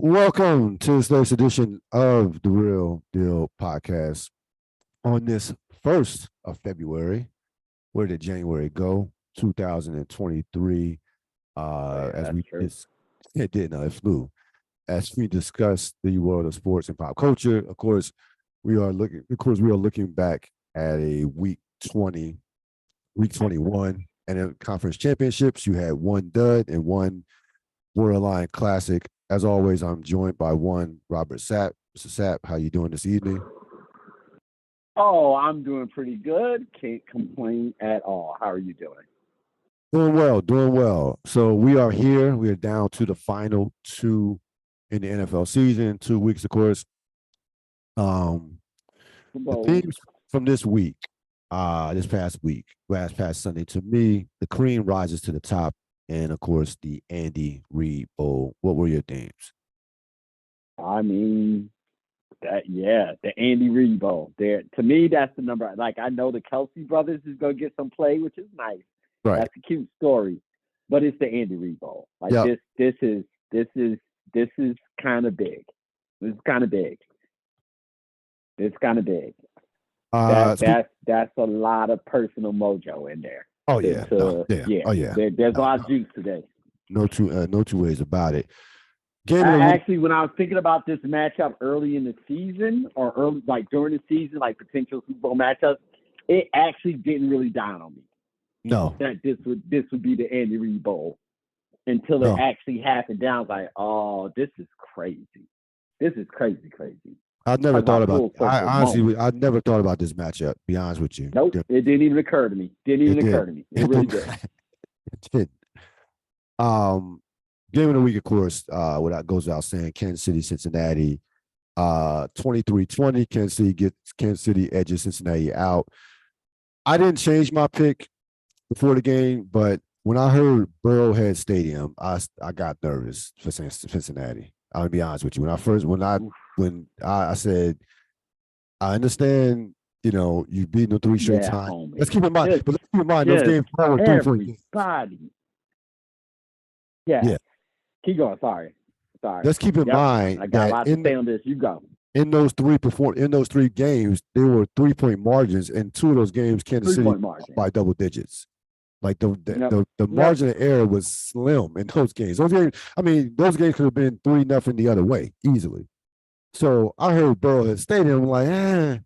Welcome to this latest edition of the Ril Dil podcast. On this 1st of February, where did January go? 2023. As we true. it did not, it flew. As we discuss the world of sports and pop culture, of course, we are looking back at a week 21, and in conference championships. You had one dud and one borderline classic. As always, I'm joined by one Robert Sapp. Mr. Sapp, how you doing this evening? Oh, I'm doing pretty good. Can't complain at all. How are you doing? Doing well, doing well. So we are here. We are down to the final two in the NFL season. 2 weeks, of course. The themes from this week, this past Sunday, to me, the cream rises to the top, and of course, the Andy Reid Bowl. What were your themes? I mean, the Andy Reid Bowl. There, to me, that's the number. Like, I know the Kelsey brothers is gonna get some play, which is nice. Right. That's a cute story, but it's the Andy Reid Bowl. Like Yep. this is kind of big. This is kind of big. It's kind of big. That's a lot of personal mojo in there. Oh yeah, Oh yeah. There's a lot of juice today. No two ways about it. Actually, when I was thinking about this matchup early in the season, or early like during the season, like potential Super Bowl matchups, it actually didn't really dawn on me No, that this would be the Andy Reid Bowl until it actually happened. Down, I was like, oh, this is crazy. This is crazy. I never thought about. full circle Honestly, I never thought about this matchup. Be honest with you. Nope, it didn't even occur to me. It really did. It did. Game of the week, of course, without goes without saying, Kansas City, Cincinnati, 23-20. Kansas City edges Cincinnati out. I didn't change my pick before the game, but when I heard Burrowhead Stadium, I got nervous for Cincinnati. I'll be honest with you. When I said, I understand, you've beaten them 3 straight times. Homie. Let's keep in mind, those games were 3-point games. Everybody. Yeah. Keep going. Sorry. Let's keep in mind I got a lot to say on this. You go. In those three games, there were 3-point margins, and 2 of those games, Kansas City by double digits. Like the margin of error was slim in those games. Those games could have been 3-0 the other way easily. So I heard Burrowhead Stadium, I'm like, I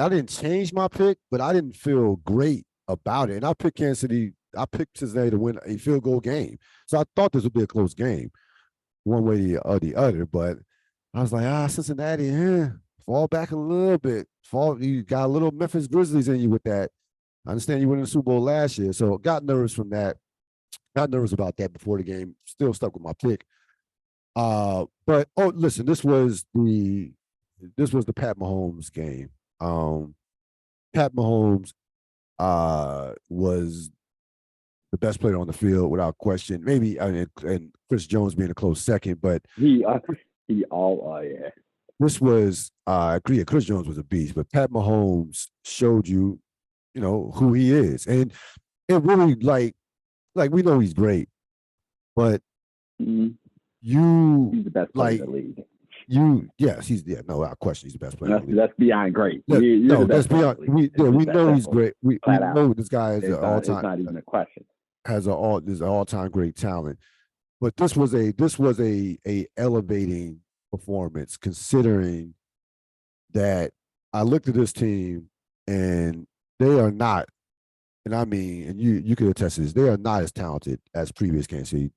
didn't change my pick, but I didn't feel great about it. And I picked Kansas City. I picked Cincinnati to win a field goal game. So I thought this would be a close game, one way or the other. But I was like, Cincinnati, fall back a little bit. You got a little Memphis Grizzlies in you with that. I understand you won the Super Bowl last year, so got nervous from that. Got nervous about that before the game. Still stuck with my pick. But listen, this was the Pat Mahomes game. Pat Mahomes was the best player on the field without question. Maybe and Chris Jones being a close second, but yeah. This was I agree. Chris Jones was a beast, but Pat Mahomes showed you, who he is, and it really like we know he's great, but he's the best player in the league. Without question, he's the best player. That's beyond great. That's beyond. We know he's great. We know this guy is an all-time. It's not even a question. Is an all-time great talent, but this was a elevating performance, considering that I looked at this team and they are not, and I mean, and you can attest to this, they are not as talented as previous Kansas City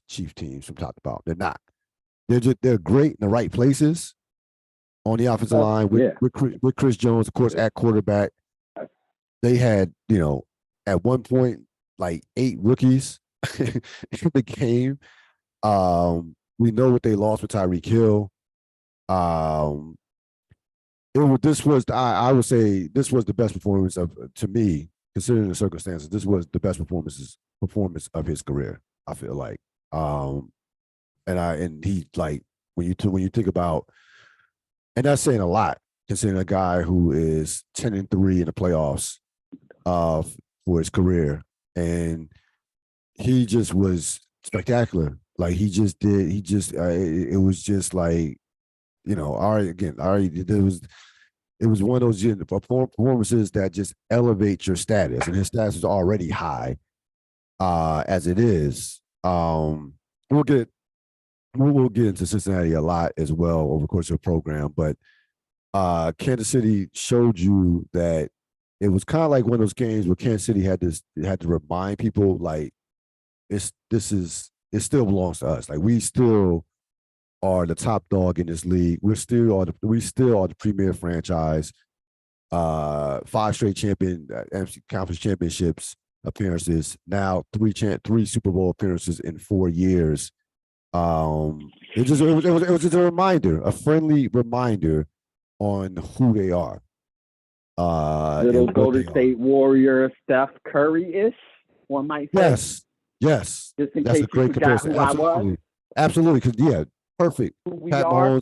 Chief teams from top to bottom. They're not. They're great in the right places on the offensive line with Chris Jones, of course, at quarterback. They had, at one point, like 8 rookies in the game. We know what they lost with Tyreek Hill. I would say this was the best performance to me, considering the circumstances. This was the best performance of his career, I feel like. And he, like, when you think about, and that's saying a lot, considering a guy who is 10-3 in the playoffs for his career, and he just was spectacular Like he just did. He just it was just like, it was one of those performances that just elevate your status, and his status is already high as it is. We'll get we'll get into Cincinnati a lot as well over the course of the program, but Kansas City showed you that it was kind of like one of those games where Kansas City had to remind people like it still belongs to us. Like we still are the top dog in this league. We still are the premier franchise. 5 straight NFC conference championships appearances. Now three Super Bowl appearances in 4 years. It was just a reminder, a friendly reminder on who they are. Little Golden State Warrior Steph Curry-ish, one might say. Yes. Just in That's case a great you forgot comparison. who I was. Absolutely, because perfect. Who we are.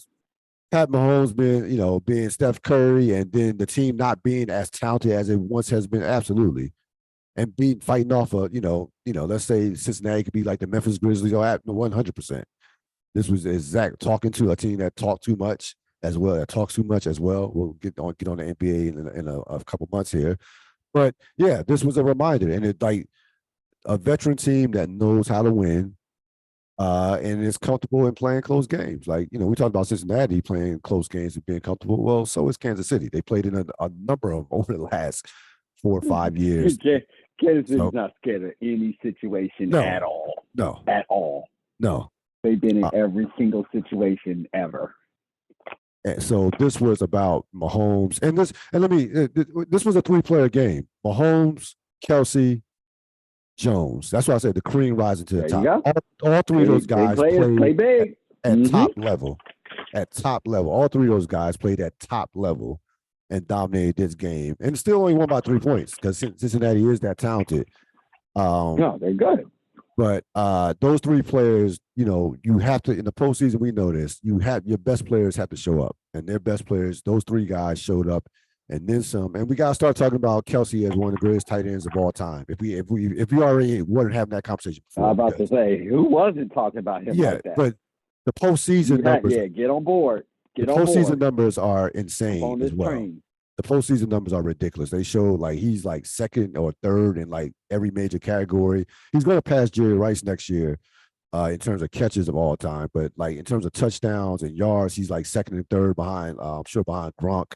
Pat Mahomes being Steph Curry, and then the team not being as talented as it once has been. Absolutely. And fighting off let's say Cincinnati could be like the Memphis Grizzlies at 100%. This was exact talking to a team that talked too much as well. That talks too much as well. We'll get on the NBA in a couple months here, but yeah, this was a reminder, and it's like a veteran team that knows how to win, and is comfortable in playing close games. Like we talked about Cincinnati playing close games and being comfortable. Well, so is Kansas City. They played in a number of them over the last 4 or 5 years. Kansas City's not scared of any situation at all. No, at all. No. They've been in every single situation ever. And so this was about Mahomes, and this was a 3-player game. Mahomes, Kelsey, Jones. That's why I said the cream rising to the top. All 3 of those guys play big at top level. At top level, all 3 of those guys played at top level and dominated this game, and still only won by 3 points because Cincinnati is that talented. No, they're good. But those 3 players, you have to, in the postseason, we know this, your best players have to show up. And their best players, those 3 guys showed up and then some. And we got to start talking about Kelsey as one of the greatest tight ends of all time. If we already weren't having that conversation before. I was about to say, who wasn't talking about him like that? But the postseason numbers. Yeah, get on board. The postseason numbers are insane as well. Train. The postseason numbers are ridiculous. They show like he's like second or third in like every major category. He's going to pass Jerry Rice next year in terms of catches of all time, but like in terms of touchdowns and yards, he's like second and third behind, I'm sure behind Gronk.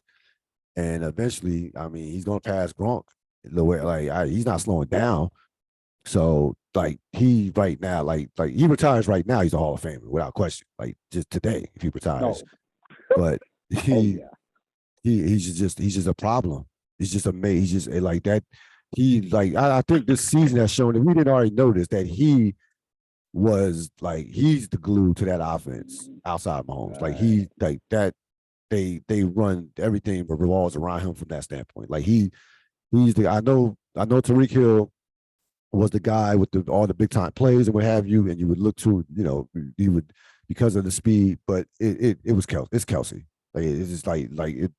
And eventually, I mean, he's going to pass Gronk. The way he's not slowing down. So like he right now, like he retires right now, he's a Hall of Famer without question. Like just today, if he retires, but he's just a problem. He's just amazing. He's just like that. I think this season has shown that we didn't already notice that he was like he's the glue to that offense outside of Mahomes. Like he like that. They run everything but revolves around him from that standpoint. Like he's the I know Tyreek Hill was the guy with all the big time plays and what have you, and you would look to you would because of the speed, but it was Kelsey. It's Kelsey. Like it's just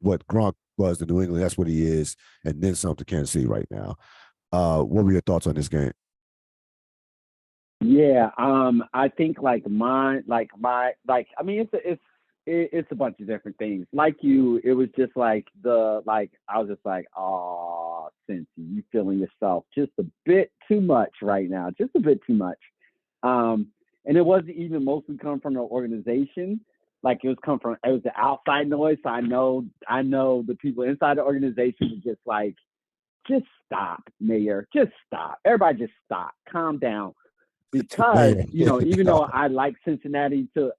what Gronk was to New England. That's what he is, and then some to Kansas City right now. What were your thoughts on this game? Yeah, I think I mean, it's a bunch of different things. Like you, it was just I was just like, oh, Cincy, you feeling yourself just a bit too much right now, just a bit too much. And it wasn't even mostly coming from the organization. Like it was the outside noise. So I know the people inside the organization were just like, just stop, Mayor, just stop. Everybody just stop, calm down. Because, even though I like Cincinnati to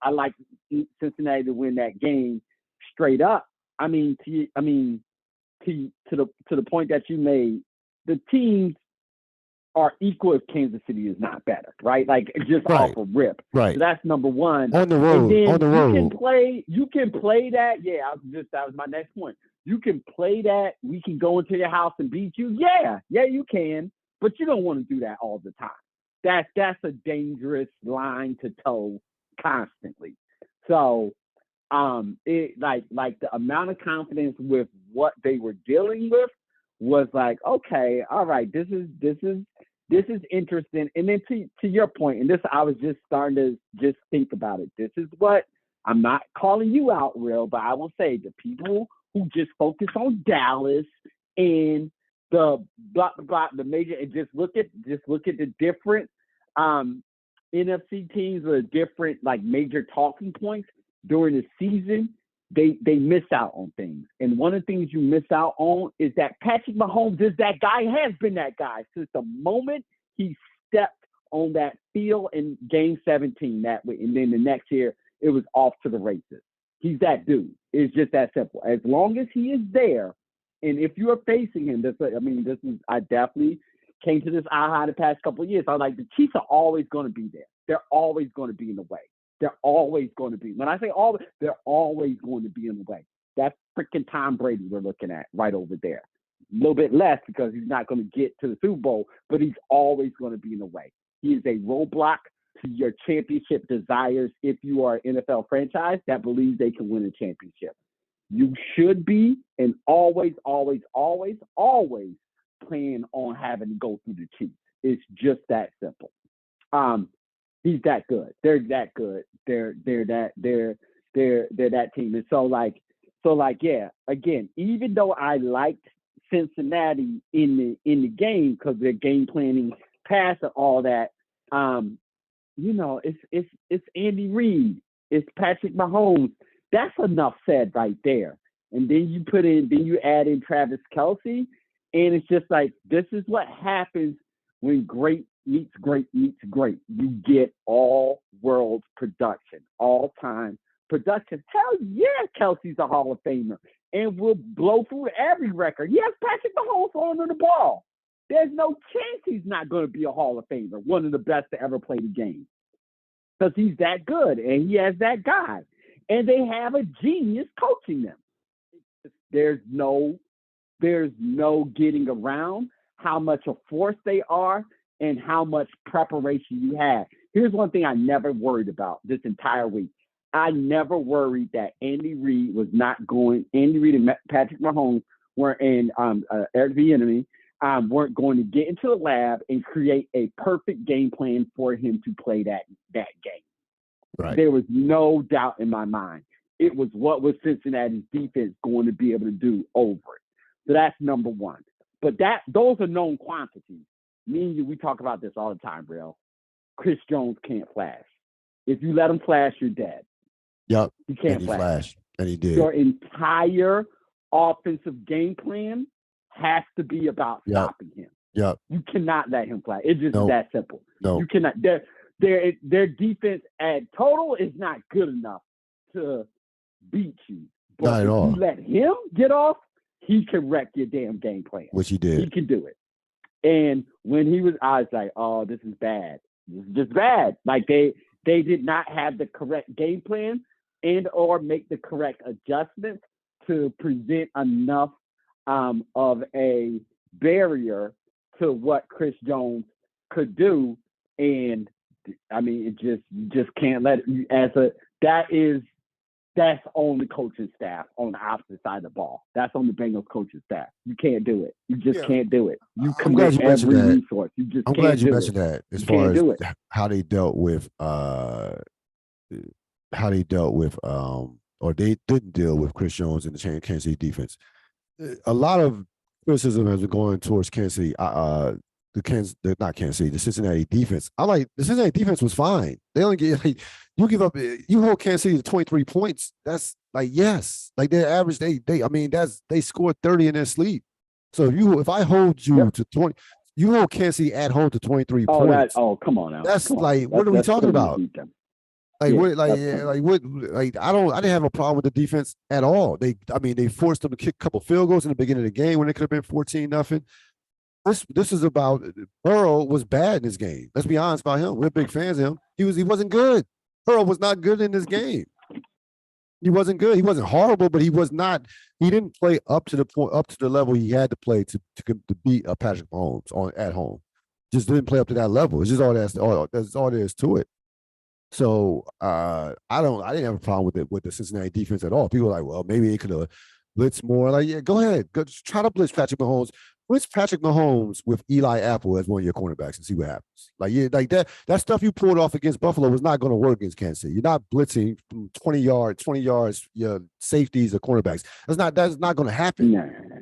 win that game straight up, I mean, to the point that you made, the teams are equal if Kansas City is not better, right? Like just off a rip. Right. So that's number one. On the road. You can play that. Yeah, that was my next point. You can play that. We can go into your house and beat you. Yeah, you can. But you don't want to do that all the time. That's a dangerous line to toe constantly. So, it like the amount of confidence with what they were dealing with was like, okay, all right, this is this is interesting. And then to your point, and this, I was just starting to just think about it. This is what, I'm not calling you out, Ril, but I will say the people who just focus on Dallas and the the major, and just look at the different NFC teams or different like major talking points during the season, they miss out on things. And one of the things you miss out on is that Patrick Mahomes is that guy, has been that guy since the moment he stepped on that field in game 17 that way. And then the next year, it was off to the races. He's that dude. It's just that simple. As long as he is there, and if you are facing him, I definitely came to this aha the past couple of years. I was like, the Chiefs are always going to be there. They're always going to be in the way. They're always going to be. When I say always, they're always going to be in the way. That's freaking Tom Brady we're looking at right over there. A little bit less because he's not going to get to the Super Bowl, but he's always going to be in the way. He is a roadblock to your championship desires if you are an NFL franchise that believes they can win a championship. You should be and always, always, always, always plan on having to go through the Chiefs. It's just that simple. He's that good. They're that good. They're that team. And so yeah, again, even though I liked Cincinnati in the game because they're game planning pass and all that, it's Andy Reid, it's Patrick Mahomes. That's enough said right there. And then you add in Travis Kelce, and it's just like, this is what happens when great meets great meets great. You get all world production, all time production. Hell yeah, Kelsey's a Hall of Famer and will blow through every record. Yes, Patrick Mahomes on the ball. There's no chance he's not going to be a Hall of Famer, one of the best to ever play the game. Because he's that good and he has that guy. And they have a genius coaching them. There's no getting around how much a force they are and how much preparation you have. Here's one thing I never worried about this entire week. I never worried that Andy Reid and Patrick Mahomes weren't in Eric Bieniemy weren't going to get into the lab and create a perfect game plan for him to play that game. Right. There was no doubt in my mind. It was what was Cincinnati's defense going to be able to do over it. So that's number one. But those are known quantities. Me and you, we talk about this all the time, Ril. Chris Jones can't flash. If you let him flash, you're dead. Yep. He can't flash. And he did. Your entire offensive game plan has to be about stopping him. Yep. You cannot let him flash. It's just that simple. No. You cannot. Their defense at total is not good enough to beat you. But not at all. If you let him get off, he can wreck your damn game plan. Which he did. He can do it. And when I was like, oh, this is bad. This is just bad. Like they did not have the correct game plan and or make the correct adjustments to present enough of a barrier to what Chris Jones could do. And I mean, you just can't let it that's on the coaching staff on the opposite side of the ball. That's on the Bengals coaching staff. You can't do it. You just can't do it. You commit every resource. You just I'm can't glad you do mentioned it. that as You far can't as do it. how they dealt with or they didn't deal with Chris Jones in the Kansas City defense. A lot of criticism has been going towards Kansas City, the Cincinnati defense. I like the Cincinnati defense was fine. They only get you hold Kansas City to 23 points. That's like yes, like their average. They scored 30 in their sleep. So if I hold you to 20, you hold Kansas City at home to 23 points. Come on now. That's like what are we talking about? I didn't have a problem with the defense at all. They forced them to kick a couple field goals in the beginning of the game when it could have been 14-0. This is about Burrow was bad in this game. Let's be honest about him. We're big fans of him. He wasn't good. Burrow was not good in this game. He wasn't good. He wasn't horrible, but he was not. He didn't play up to the level he had to play to beat Patrick Mahomes at home. Just didn't play up to that level. It's just that's all there is to it. So I didn't have a problem with the Cincinnati defense at all. People are like, well, maybe they could have blitzed more. Like, yeah, go ahead. Go try to blitz Patrick Mahomes. Blitz Patrick Mahomes with Eli Apple as one of your cornerbacks and see what happens. Like that stuff you pulled off against Buffalo was not going to work against Kansas City. You're not blitzing from 20 yards, your safeties or cornerbacks. That's not going to happen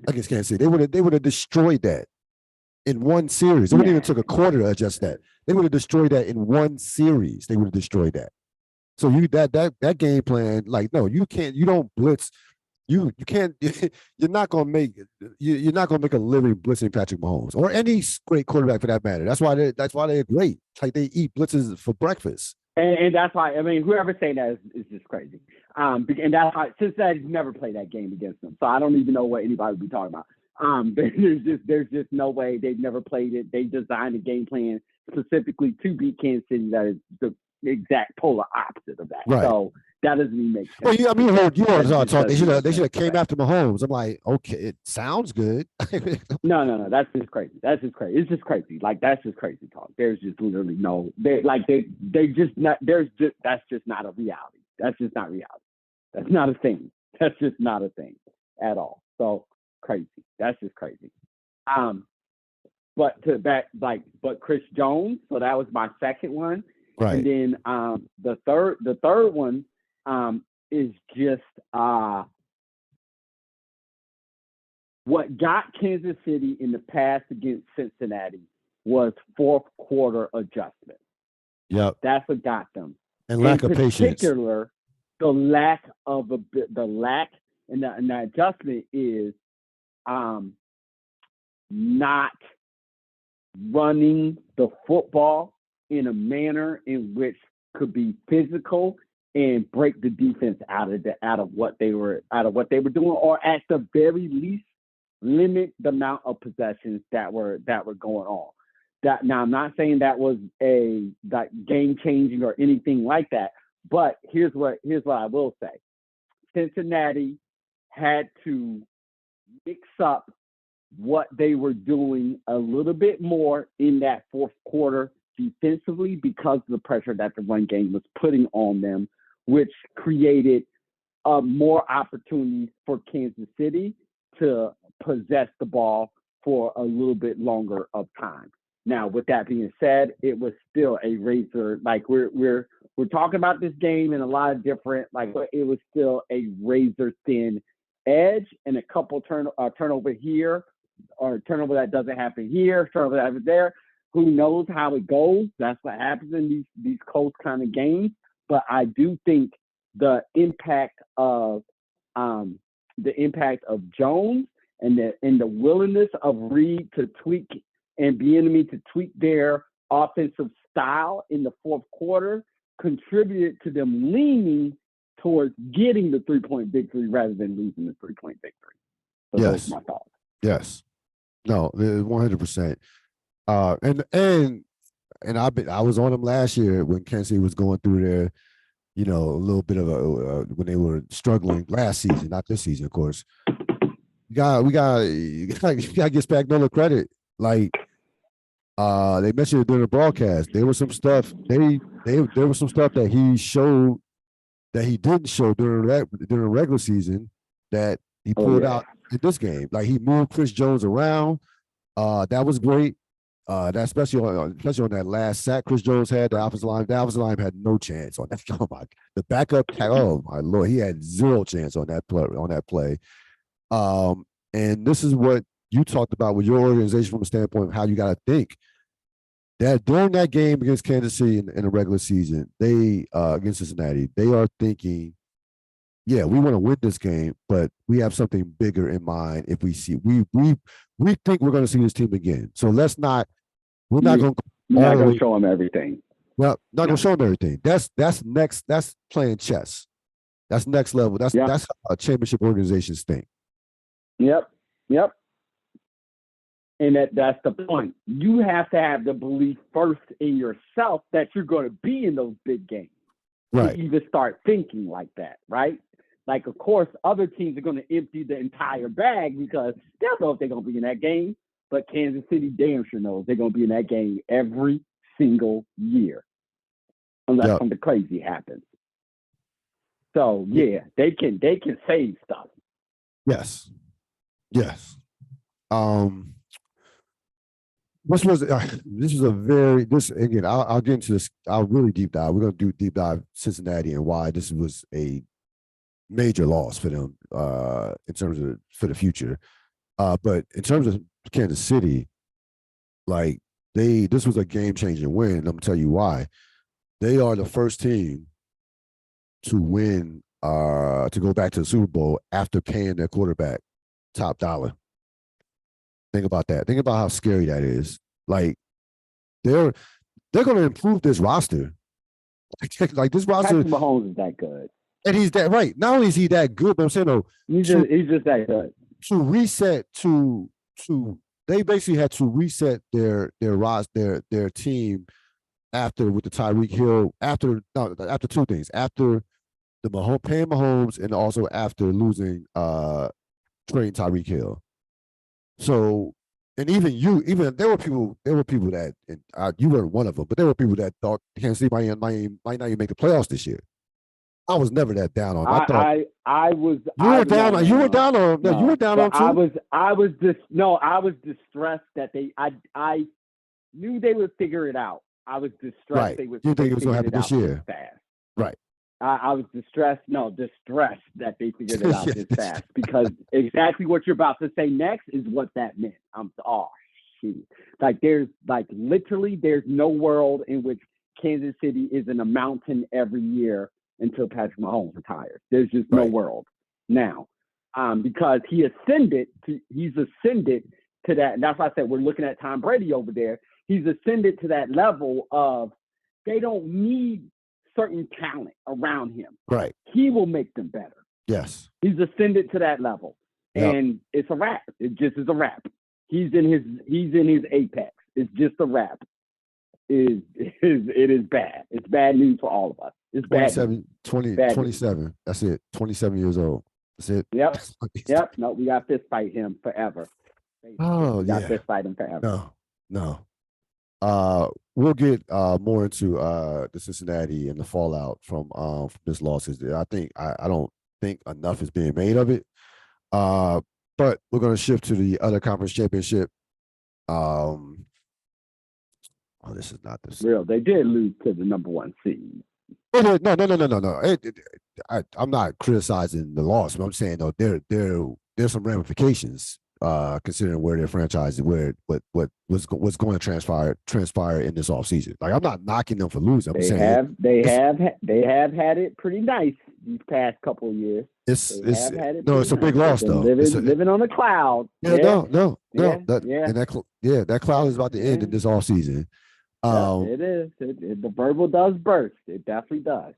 against Kansas City. They would have destroyed that in one series. It wouldn't even took a quarter to adjust that. They would have destroyed that in one series. They would have destroyed that. So that game plan, like, no, you can't. You don't blitz. You can't. You're not gonna make. You're not gonna make a living blitzing Patrick Mahomes or any great quarterback for that matter. That's why they're great. It's like they eat blitzes for breakfast. And that's why, I mean, whoever's saying that is just crazy. And that's why Cincinnati's never played that game against them, so I don't even know what anybody would be talking about. There's just no way. They've never played it. They designed a game plan specifically to beat Kansas City that is the exact polar opposite of that. Right. So that doesn't even make sense. Well, you heard us talk. They should have came after Mahomes. I'm like, okay, it sounds good. No. That's just crazy. It's just crazy. Like, that's just crazy talk. There's just literally no. They just not. That's just not a reality. That's just not reality. That's not a thing. That's just not a thing at all. So crazy. That's just crazy. But Chris Jones. So that was my second one. Right. And then the third one is just what got Kansas City in the past against Cincinnati was fourth quarter adjustment. Yep. That's what got them. And lack of patience. In particular, the lack and the adjustment is not running the football in a manner in which could be physical and break the defense out of what they were doing, or at the very least limit the amount of possessions that were going on. Now, I'm not saying that was game changing or anything like that, but here's what I will say: Cincinnati had to mix up what they were doing a little bit more in that fourth quarter defensively because of the pressure that the run game was putting on them, which created more opportunities for Kansas City to possess the ball for a little bit longer of time. Now, with that being said, it was still a razor. Like, we're talking about this game in a lot of different, it was still a razor thin edge, and a couple turnover here, or turnover that doesn't happen here, turnover that happens there. Who knows how it goes? That's what happens in these close kind of games. But I do think the impact of Jones and the willingness of Reid to tweak and Bieniemy to tweak their offensive style in the fourth quarter contributed to them leaning towards getting the 3-point victory rather than losing the 3-point victory. So yes. Those are my thoughts. Yes. No, 100%. And I was on them last year when Kansas City was going through their, a little bit of when they were struggling last season, not this season, of course. You got to give Spagnuolo credit. Like, they mentioned it during the broadcast. There was some stuff there was some stuff that he showed that he didn't show during the regular season that he pulled out in this game. Like, he moved Chris Jones around. That was great. That especially on that last sack Chris Jones had, the offensive line had no chance on that. Oh my! The backup, oh my Lord, he had zero chance on that play. And this is what you talked about with your organization from a standpoint of how you got to think that during that game against Kansas City in the regular season, they against Cincinnati, they are thinking, yeah, we want to win this game, but we have something bigger in mind. If we think we're going to see this team again, so we're not going to show them everything. Well, not going to show them everything. That's next. That's playing chess. That's next level. That's a championship organizations thing. Yep. And that's the point. You have to have the belief first in yourself that you're going to be in those big games. Right. To even start thinking like that, right? Like, of course, other teams are going to empty the entire bag because they don't know if they're going to be in that game. But Kansas City damn sure knows they're going to be in that game every single year, unless something crazy happens. So yeah, they can save stuff. Yes. This was a very this again. I'll get into this. I'll really deep dive. We're gonna do deep dive Cincinnati and why this was a major loss for them in terms of for the future. But in terms of Kansas City, like this was a game changing win. I'm gonna tell you why. They are the first team to win to go back to the Super Bowl after paying their quarterback top dollar. Think about that. Think about how scary that is. Like they're going to improve this roster. Like this roster. Patrick Mahomes is that good, and he's that right. Not only is he that good, but I'm saying he's just that good. To reset to they basically had to reset their roster their team after with the Tyreek Hill after two things after the paying Mahomes and also after losing trading Tyreek Hill. So, and even there were people that, and you weren't one of them, but there were people that thought Kansas City might not even make the playoffs this year. I was never that down on. I was. You were down on. You were down on. No, you were down on too. I was distressed that I knew they would figure it out. I was distressed right. they would. You think it was going to happen this year? Fast. Right. I was distressed that they figured it out this fast because exactly what you're about to say next is what that meant. Shoot. Like there's no world in which Kansas City is in a mountain every year until Patrick Mahomes retires. There's just no world now because he's ascended to that. And that's why I said we're looking at Tom Brady over there. He's ascended to that level of they don't need certain talent around him. Right. He will make them better. Yes. He's ascended to that level. Yep. And it's a wrap. It just is a wrap. He's in his apex. It's just a wrap. It is bad. It's bad news for all of us. It's 27. News. That's it. 27 years old. That's it. Yep. Yep. No, we got fist fight him forever. We got fist fight him forever. No. We'll get more into the Cincinnati and the fallout from this loss. I don't think enough is being made of it. But we're going to shift to the other conference championship. This is not this. Real. They did lose to the number one seed. No. I'm not criticizing the loss, but I'm saying though there's some ramifications. Considering where their franchise is, what's going to transpire in this offseason. Like I'm not knocking them for losing. They have had it pretty nice these past couple of years. It's a big loss though. Living on a cloud. That cloud is about to end in this offseason. It is. The verbal does burst. It definitely does.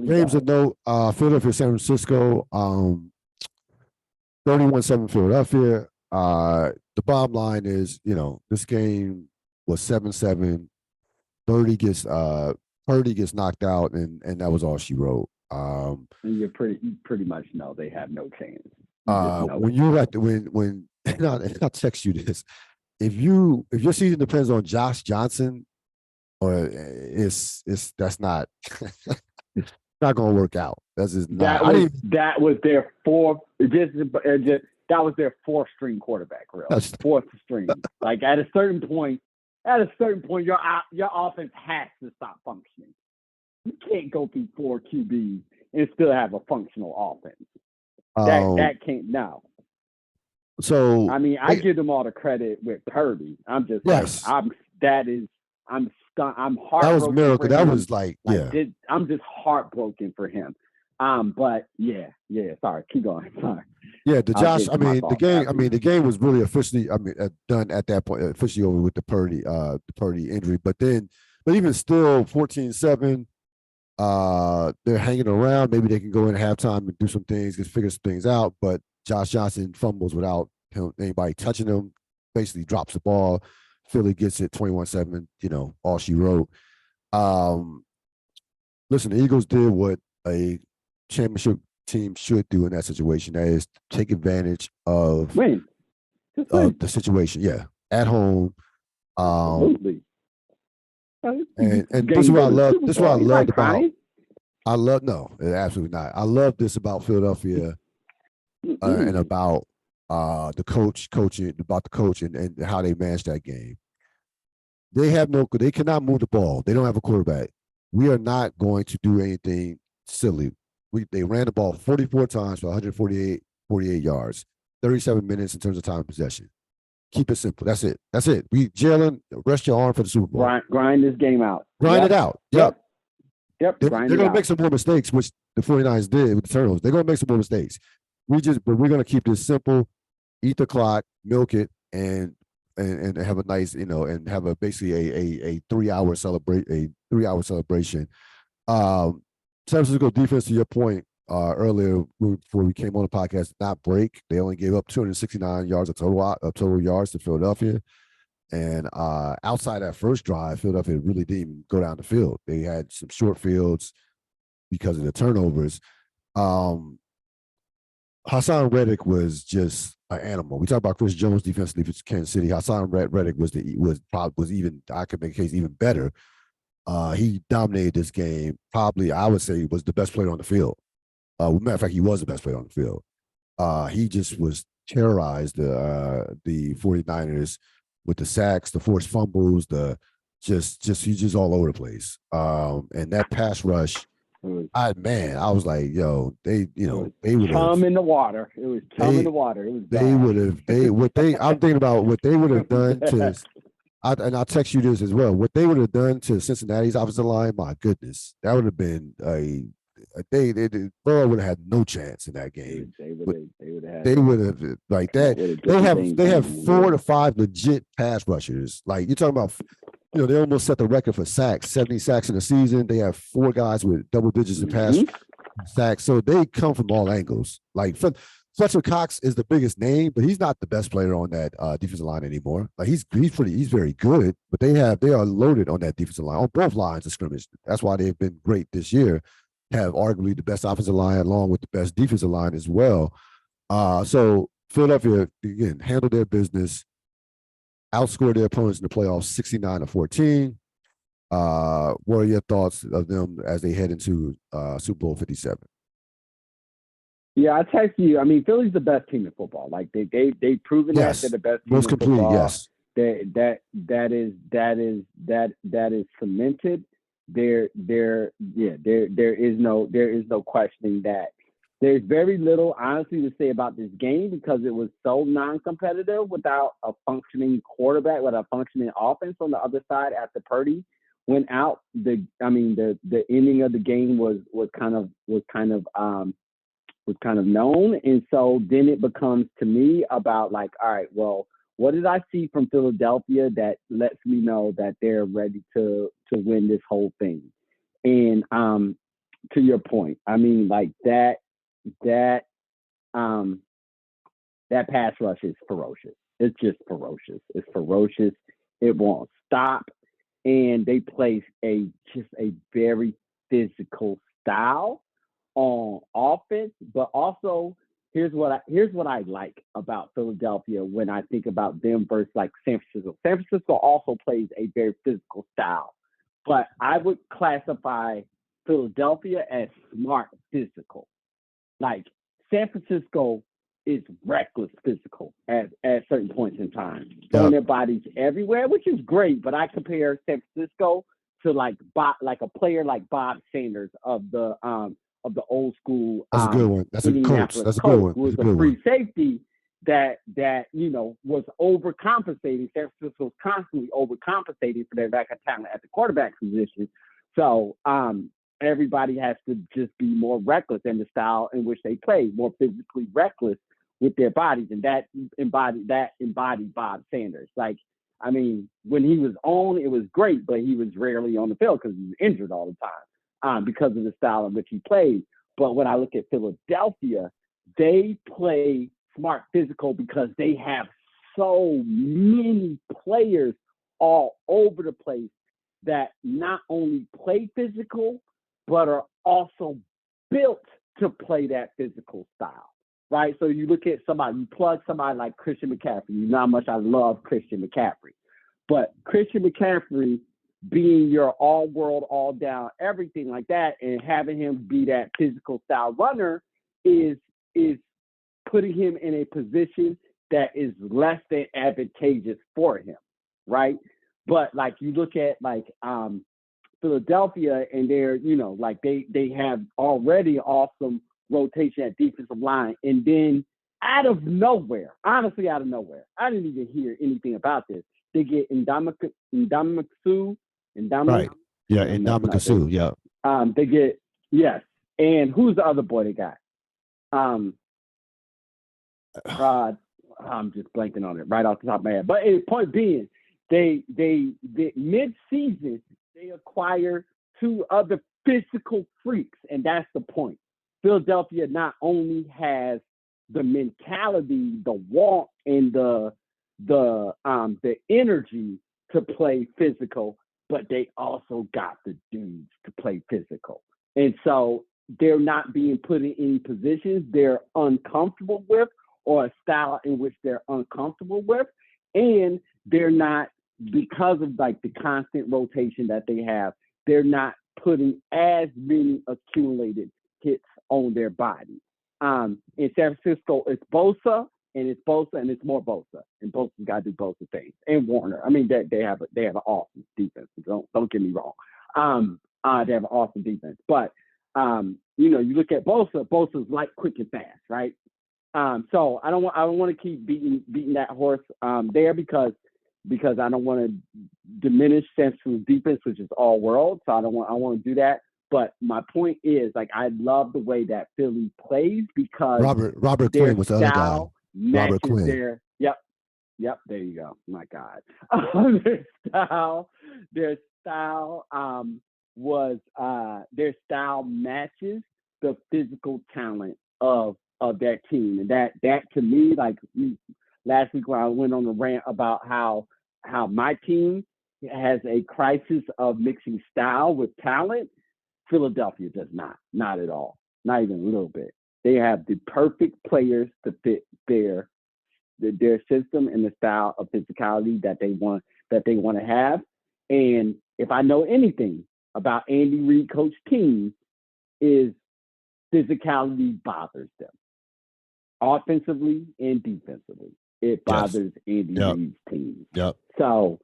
Games of note: Philadelphia, San Francisco. 31-7 Philadelphia. The bottom line is, this game was 7-7. Purdy gets knocked out, and that was all she wrote. And you pretty much know they have no chance. When I'll text you this. If your season depends on Josh Johnson, or that's not not going to work out. That's just not. That was their fourth. That was their fourth string quarterback. Really, fourth string. Like at a certain point, your offense has to stop functioning. You can't go through 4 QBs and still have a functional offense. That can't now. So I mean, I give them all the credit with Purdy. I'm just I'm heartbroken. That was a miracle. That was I'm just heartbroken for him. But sorry, keep going. Sorry. Yeah, the game was really officially, done at that point, officially over with the Purdy injury. But even still, 14-7, they're hanging around. Maybe they can go in at halftime and do some things, figure some things out. But Josh Johnson fumbles without anybody touching him, basically drops the ball. Philly gets it 21-7, all she wrote. Listen, the Eagles did what a championship team should do in that situation. That is take advantage of the situation. Yeah, at home. Absolutely. And this is what I love. This is what I loved about. No, absolutely not. I love this about Philadelphia and about the coach and how they managed that game. They cannot move the ball. They don't have a quarterback. We are not going to do anything silly. They ran the ball 44 times for 148 yards, 37 minutes in terms of time of possession. Keep it simple. That's it. Jalen, rest your arm for the Super Bowl. Grind this game out. Grind it out. Yep. They're going to make some more mistakes, which the 49ers did with the turnovers. They're going to make some more mistakes. But we're going to keep this simple, eat the clock, milk it, and have a nice, and have basically a 3-hour celebration. San Francisco defense, to your point earlier before we came on the podcast, did not break. They only gave up 269 yards of total yards to Philadelphia. And outside that first drive, Philadelphia really didn't even go down the field. They had some short fields because of the turnovers. Hassan Reddick was just an animal. We talk about Chris Jones defensively for Kansas City. Hassan Reddick was even, I could make a case, even better. He dominated this game. Probably, I would say, was the best player on the field. Matter of fact, he was the best player on the field. He just was terrorized the 49ers with the sacks, the forced fumbles, he's just all over the place. And that pass rush, I was like, yo, they would have in the water. It was in the water. It was I'm thinking about what they would have done to, and I'll text you this as well. What they would have done to Cincinnati's offensive line, my goodness, that would have been Burrow would have had no chance in that game. They would have like that. They have 4 to 5 legit pass rushers. Like you're talking about, they almost set the record for sacks, 70 sacks in the season. They have 4 guys with double digits in pass sacks. So they come from all angles. Like Fletcher Cox is the biggest name, but he's not the best player on that defensive line anymore. Like he's very good, but they are loaded on that defensive line on both lines of scrimmage. That's why they've been great this year. Have arguably the best offensive line along with the best defensive line as well. So Philadelphia, again, handled their business, outscored their opponents in the playoffs 69-14. What are your thoughts of them as they head into Super Bowl 57? Yeah, I text you. I mean, Philly's the best team in football. Like they've proven that they're the best team most in complete. Football. Yes, that is cemented. There is no questioning that. There's very little, honestly, to say about this game because it was so non-competitive without a functioning quarterback, without a functioning offense on the other side after Purdy went out. The ending of the game was kind of known, and so then it becomes to me about like, all right, well, what did I see from Philadelphia that lets me know that they're ready to win this whole thing? And to your point, I mean, like that pass rush is ferocious. It's just ferocious. It's ferocious. It won't stop. And they play just a very physical style on offense, but also here's what I like about Philadelphia when I think about them versus like San Francisco. San Francisco also plays a very physical style, but I would classify Philadelphia as smart physical. Like San Francisco is reckless physical at certain points in time, throwing their bodies everywhere, which is great. But I compare San Francisco to like a player like Bob Sanders of the old school. That's a good one. That's a coach. That's a good one. Who was a free safety that was overcompensating. San Francisco was constantly overcompensating for their lack of talent at the quarterback position. So everybody has to just be more reckless in the style in which they play, more physically reckless with their bodies, and that embodied Bob Sanders. Like, I mean, when he was on, it was great, but he was rarely on the field because he was injured all the time because of the style in which he played. But when I look at Philadelphia, they play smart physical because they have so many players all over the place that not only play physical, but are also built to play that physical style. Right, so you look at you plug somebody like Christian McCaffrey. You know how much I love Christian McCaffrey, but Christian McCaffrey being your all-world, all-down, everything like that, and having him be that physical style runner is putting him in a position that is less than advantageous for him, right? But like you look at like Philadelphia, and they're, you know, like they have already awesome rotation at defensive line, and then out of nowhere, honestly, out of nowhere, I didn't even hear anything about this. They get Ndamukong Suh. Right. Yeah, Ndamukong Suh. Yeah. They get, yes. And who's the other boy they got? I'm just blanking on it right off the top of my head. But point being, they mid-season they acquire 2 other physical freaks, and that's the point. Philadelphia not only has the mentality, the want, and the energy to play physical, but they also got the dudes to play physical. And so they're not being put in any positions they're uncomfortable with, or a style in which they're uncomfortable with. And they're not, because of like the constant rotation that they have, they're not putting as many accumulated hits on their body. In San Francisco, it's Bosa, and it's more Bosa, and Bosa's got to do Bosa things, and Warner. I mean, they have an awesome defense. Don't get me wrong. They have an awesome defense, but you know, you look at Bosa's light, quick, and fast, right? So I don't want to keep beating that horse there because I don't want to diminish San Francisco's defense, which is all world. So I want to do that. But my point is, like, I love the way that Philly plays because Robert Quinn was the other guy. Robert Quinn. Yep. There you go. My God. Their style matches the physical talent of that team, and that to me, like last week when I went on a rant about how my team has a crisis of mixing style with talent. Philadelphia does not at all, not even a little bit. They have the perfect players to fit their system and the style of physicality that they want to have. And if I know anything about Andy Reid coach teams, is physicality bothers them, offensively and defensively. It bothers Andy Reid's team. Yep. So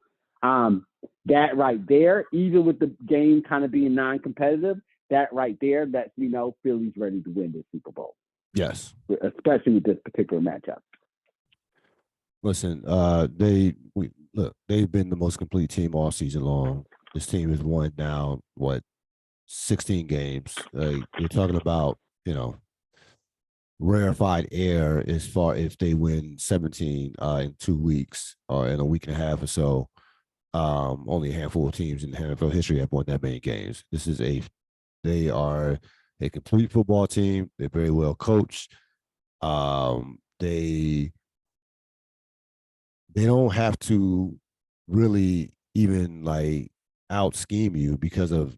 that right there, even with the game kind of being non-competitive, that right there lets me know Philly's ready to win this Super Bowl. Yes. Especially with this particular matchup. Listen, they've been the most complete team all season long. This team has won now, 16 games. You're talking about, you know, rarefied air as far if they win 17 in 2 weeks or in a week and a half or so. Only a handful of teams in NFL history have won that many games. They are a complete football team. They're very well coached. They don't have to really even like out scheme you because of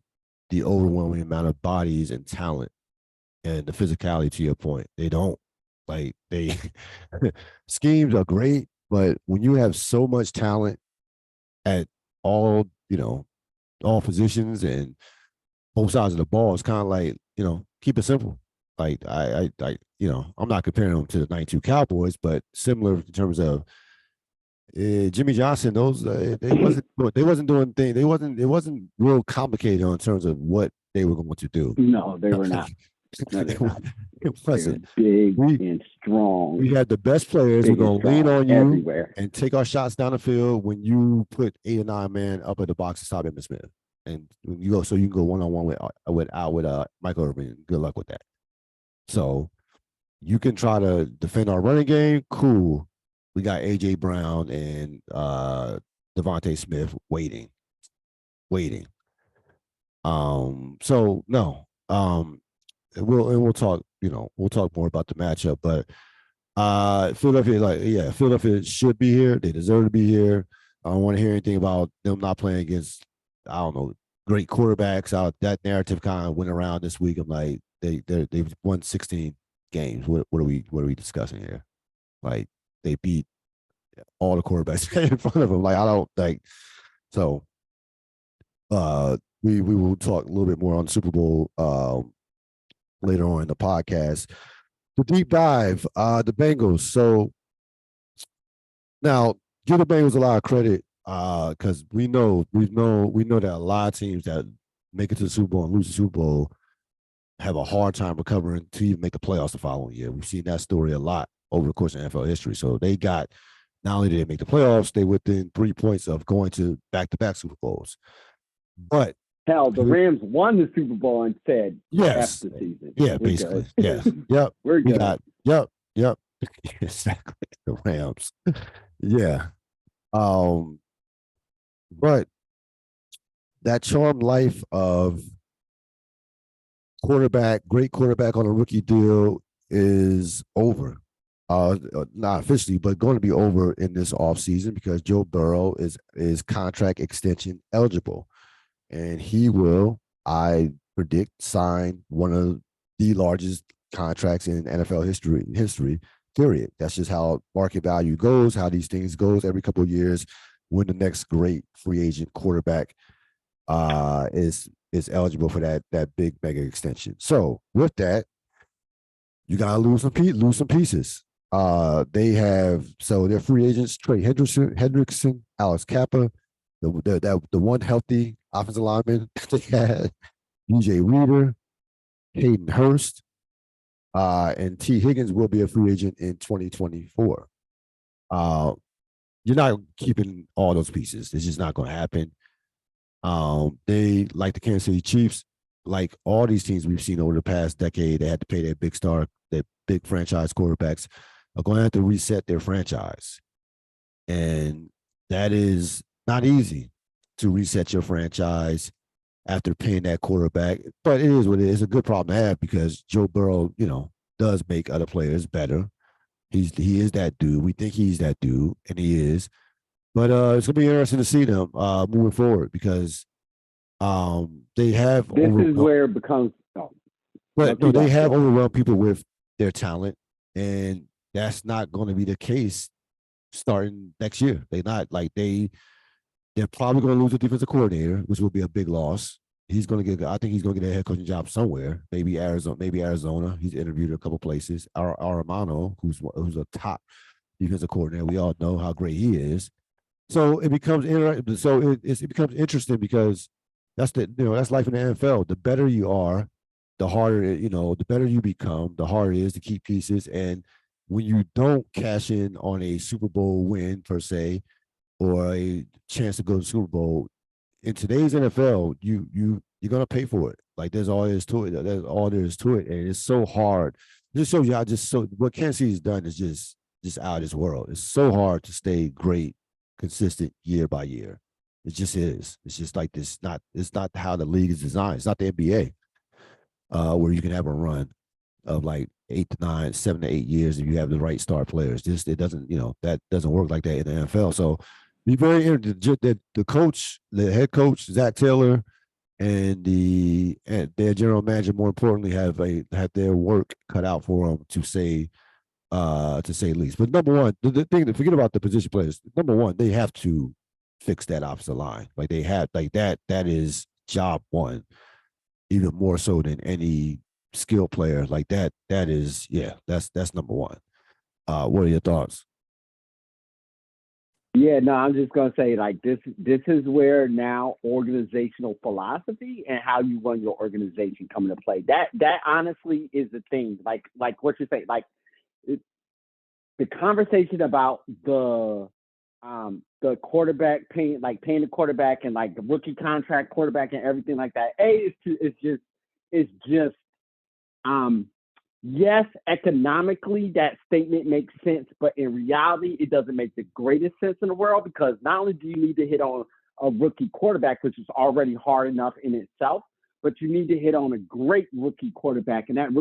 the overwhelming amount of bodies and talent and the physicality. To your point, they don't schemes are great, but when you have so much talent at all, you know, all positions and both sides of the ball, it's kind of like, you know, keep it simple. Like I you know, I'm not comparing them to the 92 Cowboys, but similar in terms of Jimmy Johnson. Those they wasn't doing things. It wasn't real complicated in terms of what they were going to do. No, they were not. No, it wasn't. Big and strong. We had the best players. We're going to lean on you everywhere and take our shots down the field when you put 8 or 9 men up at the box to stop Emmitt Smith. And you go, so you can go one-on-one with Michael Irvin. Good luck with that. So you can try to defend our running game. Cool. We got A.J. Brown and Devontae Smith waiting. So no. We'll talk. You know, we'll talk more about the matchup. But Philadelphia should be here. They deserve to be here. I don't want to hear anything about them not playing against, I don't know, great quarterbacks. That narrative kind of went around this week. I'm like, they've won 16 games. What are we discussing here? Like, they beat all the quarterbacks in front of them. Like, I don't like. So, we will talk a little bit more on Super Bowl later on in the podcast. The deep dive, the Bengals. So now, give the Bengals a lot of credit. because we know that a lot of teams that make it to the Super Bowl and lose the Super Bowl have a hard time recovering to even make the playoffs the following year. We've seen that story a lot over the course of NFL history. So they got, not only did they make the playoffs, they within 3 points of going to back-to-back Super Bowls. But hell, the Rams won the Super Bowl and said, yes, F the season. Yeah, We're basically. Good. Yes. Yep. We're good. Yep. Exactly. The Rams. Yeah. But that charmed life of great quarterback on a rookie deal is over. Not officially, but going to be over in this offseason because Joe Burrow is contract extension eligible. And he will, I predict, sign one of the largest contracts in NFL history, period. That's just how market value goes, how these things goes every couple of years when the next great free agent quarterback is eligible for that big mega extension. So with that, you gotta lose some pieces. Their free agents: Trey Hendrickson, Alex Kappa, the one healthy offensive lineman they had, DJ Reader, Hayden Hurst, and T. Higgins will be a free agent in 2024. You're not keeping all those pieces. It's just not going to happen. They, like the Kansas City Chiefs, like all these teams we've seen over the past decade, they had to pay their big franchise quarterbacks, are going to have to reset their franchise. And that is not easy to reset your franchise after paying that quarterback. But it is what it is. It's a good problem to have because Joe Burrow, does make other players better. He is that dude. We think he's that dude, and he is. But it's gonna be interesting to see them moving forward because they have. This is where it becomes. They have overwhelmed people with their talent, and that's not going to be the case starting next year. They're probably going to lose a defensive coordinator, which will be a big loss. I think he's going to get a head coaching job somewhere. Maybe Arizona. He's interviewed a couple places. Aramano, who's a top defensive coordinator. We all know how great he is. So it becomes interesting. So it becomes interesting because that's life in the NFL. The better you are, the harder the better you become, the harder it is to keep pieces. And when you don't cash in on a Super Bowl win per se, or a chance to go to the Super Bowl, in today's NFL, you're gonna pay for it. Like there's all there is to it. There's all there is to it, and it's so hard. This shows you what Kansas City's done is just out of this world. It's so hard to stay great, consistent year by year. It just is. It's just like this. It's not how the league is designed. It's not the NBA, where you can have a run of like 8 to 9, 7 to 8 years if you have the right star players. It doesn't, that doesn't work like that in the NFL. So be very interested. The head coach, Zach Taylor, and their general manager, more importantly, have their work cut out for them to say least. But number one, the thing to forget about the position players. Number one, they have to fix that offensive line. Like they have, like that is job one, even more so than any skill player. Like that is, that's number one. What are your thoughts? Yeah, no, I'm just gonna say like this is where now organizational philosophy and how you run your organization come into play. That honestly is the thing. Like what you say, like the conversation about the quarterback paying the quarterback and like the rookie contract quarterback and everything like that. It's just yes, economically that statement makes sense, but in reality, it doesn't make the greatest sense in the world because not only do you need to hit on a rookie quarterback, which is already hard enough in itself, but you need to hit on a great rookie quarterback, and that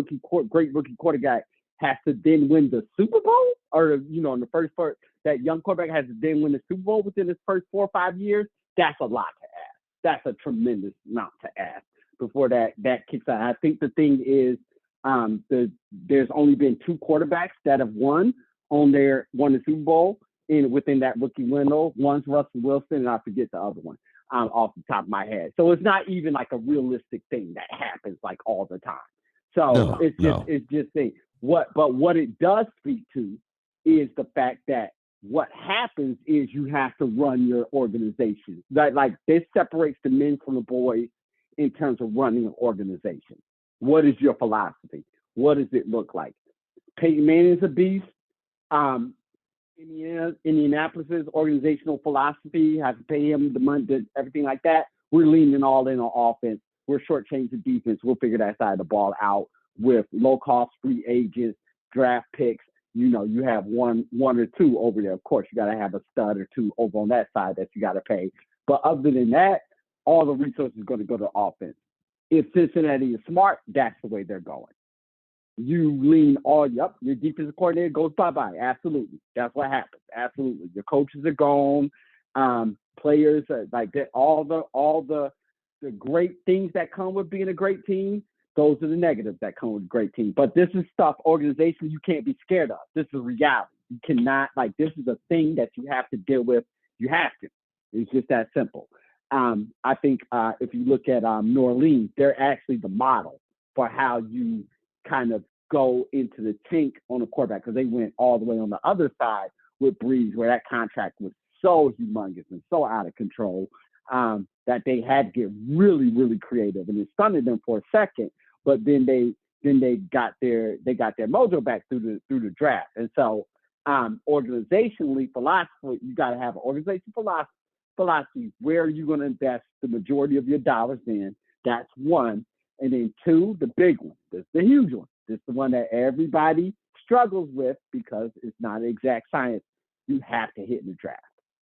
great rookie quarterback has to then win the Super Bowl, or in the first part, that young quarterback has to then win the Super Bowl within his first 4 or 5 years. That's a lot to ask. That's a tremendous amount to ask before that kicks out. I think the thing is, there's only been 2 quarterbacks that have won the Super Bowl within that rookie window. One's Russell Wilson, and I forget the other one off the top of my head. So it's not even like a realistic thing that happens like all the time. So it's just thing. What it does speak to is the fact that what happens is you have to run your organization. Like this separates the men from the boys in terms of running an organization. What is your philosophy? What does it look like? Peyton Manning's a beast. Indianapolis's organizational philosophy, have to pay him the money, everything like that. We're leaning all in on offense. We're shortchanging defense. We'll figure that side of the ball out with low-cost free agents, draft picks. You have one or two over there. Of course, you got to have a stud or two over on that side that you got to pay. But other than that, all the resources are going to go to offense. If Cincinnati is smart, that's the way they're going. You lean your defensive coordinator goes bye-bye. Absolutely. That's what happens. Absolutely. Your coaches are gone. Players are like that. All the great things that come with being a great team, those are the negatives that come with a great team. But this is stuff, organization, you can't be scared of. This is reality. You cannot, this is a thing that you have to deal with. You have to. It's just that simple. I think if you look at New Orleans, they're actually the model for how you kind of go into the tank on a quarterback, because they went all the way on the other side with Breeze, where that contract was so humongous and so out of control that they had to get really, really creative, and it stunned them for a second. But then they got their mojo back through the draft. And so organizationally, philosophy, you got to have an organization philosophy. Where are you going to invest the majority of your dollars in? That's one. And then two, the big one. This is the huge one. This is the one that everybody struggles with because it's not an exact science. You have to hit in the draft.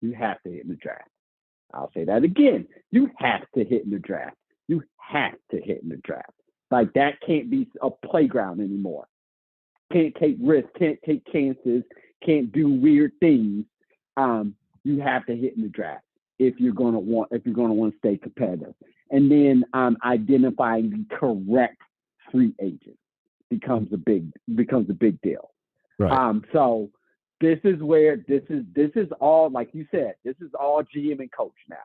You have to hit in the draft. I'll say that again. You have to hit in the draft. You have to hit in the draft. Like, that can't be a playground anymore. Can't take risks, can't take chances, can't do weird things. You have to hit in the draft if you're gonna want to stay competitive. And then identifying the correct free agent becomes a big deal. Right. So this is all, like you said, this is all GM and coach now.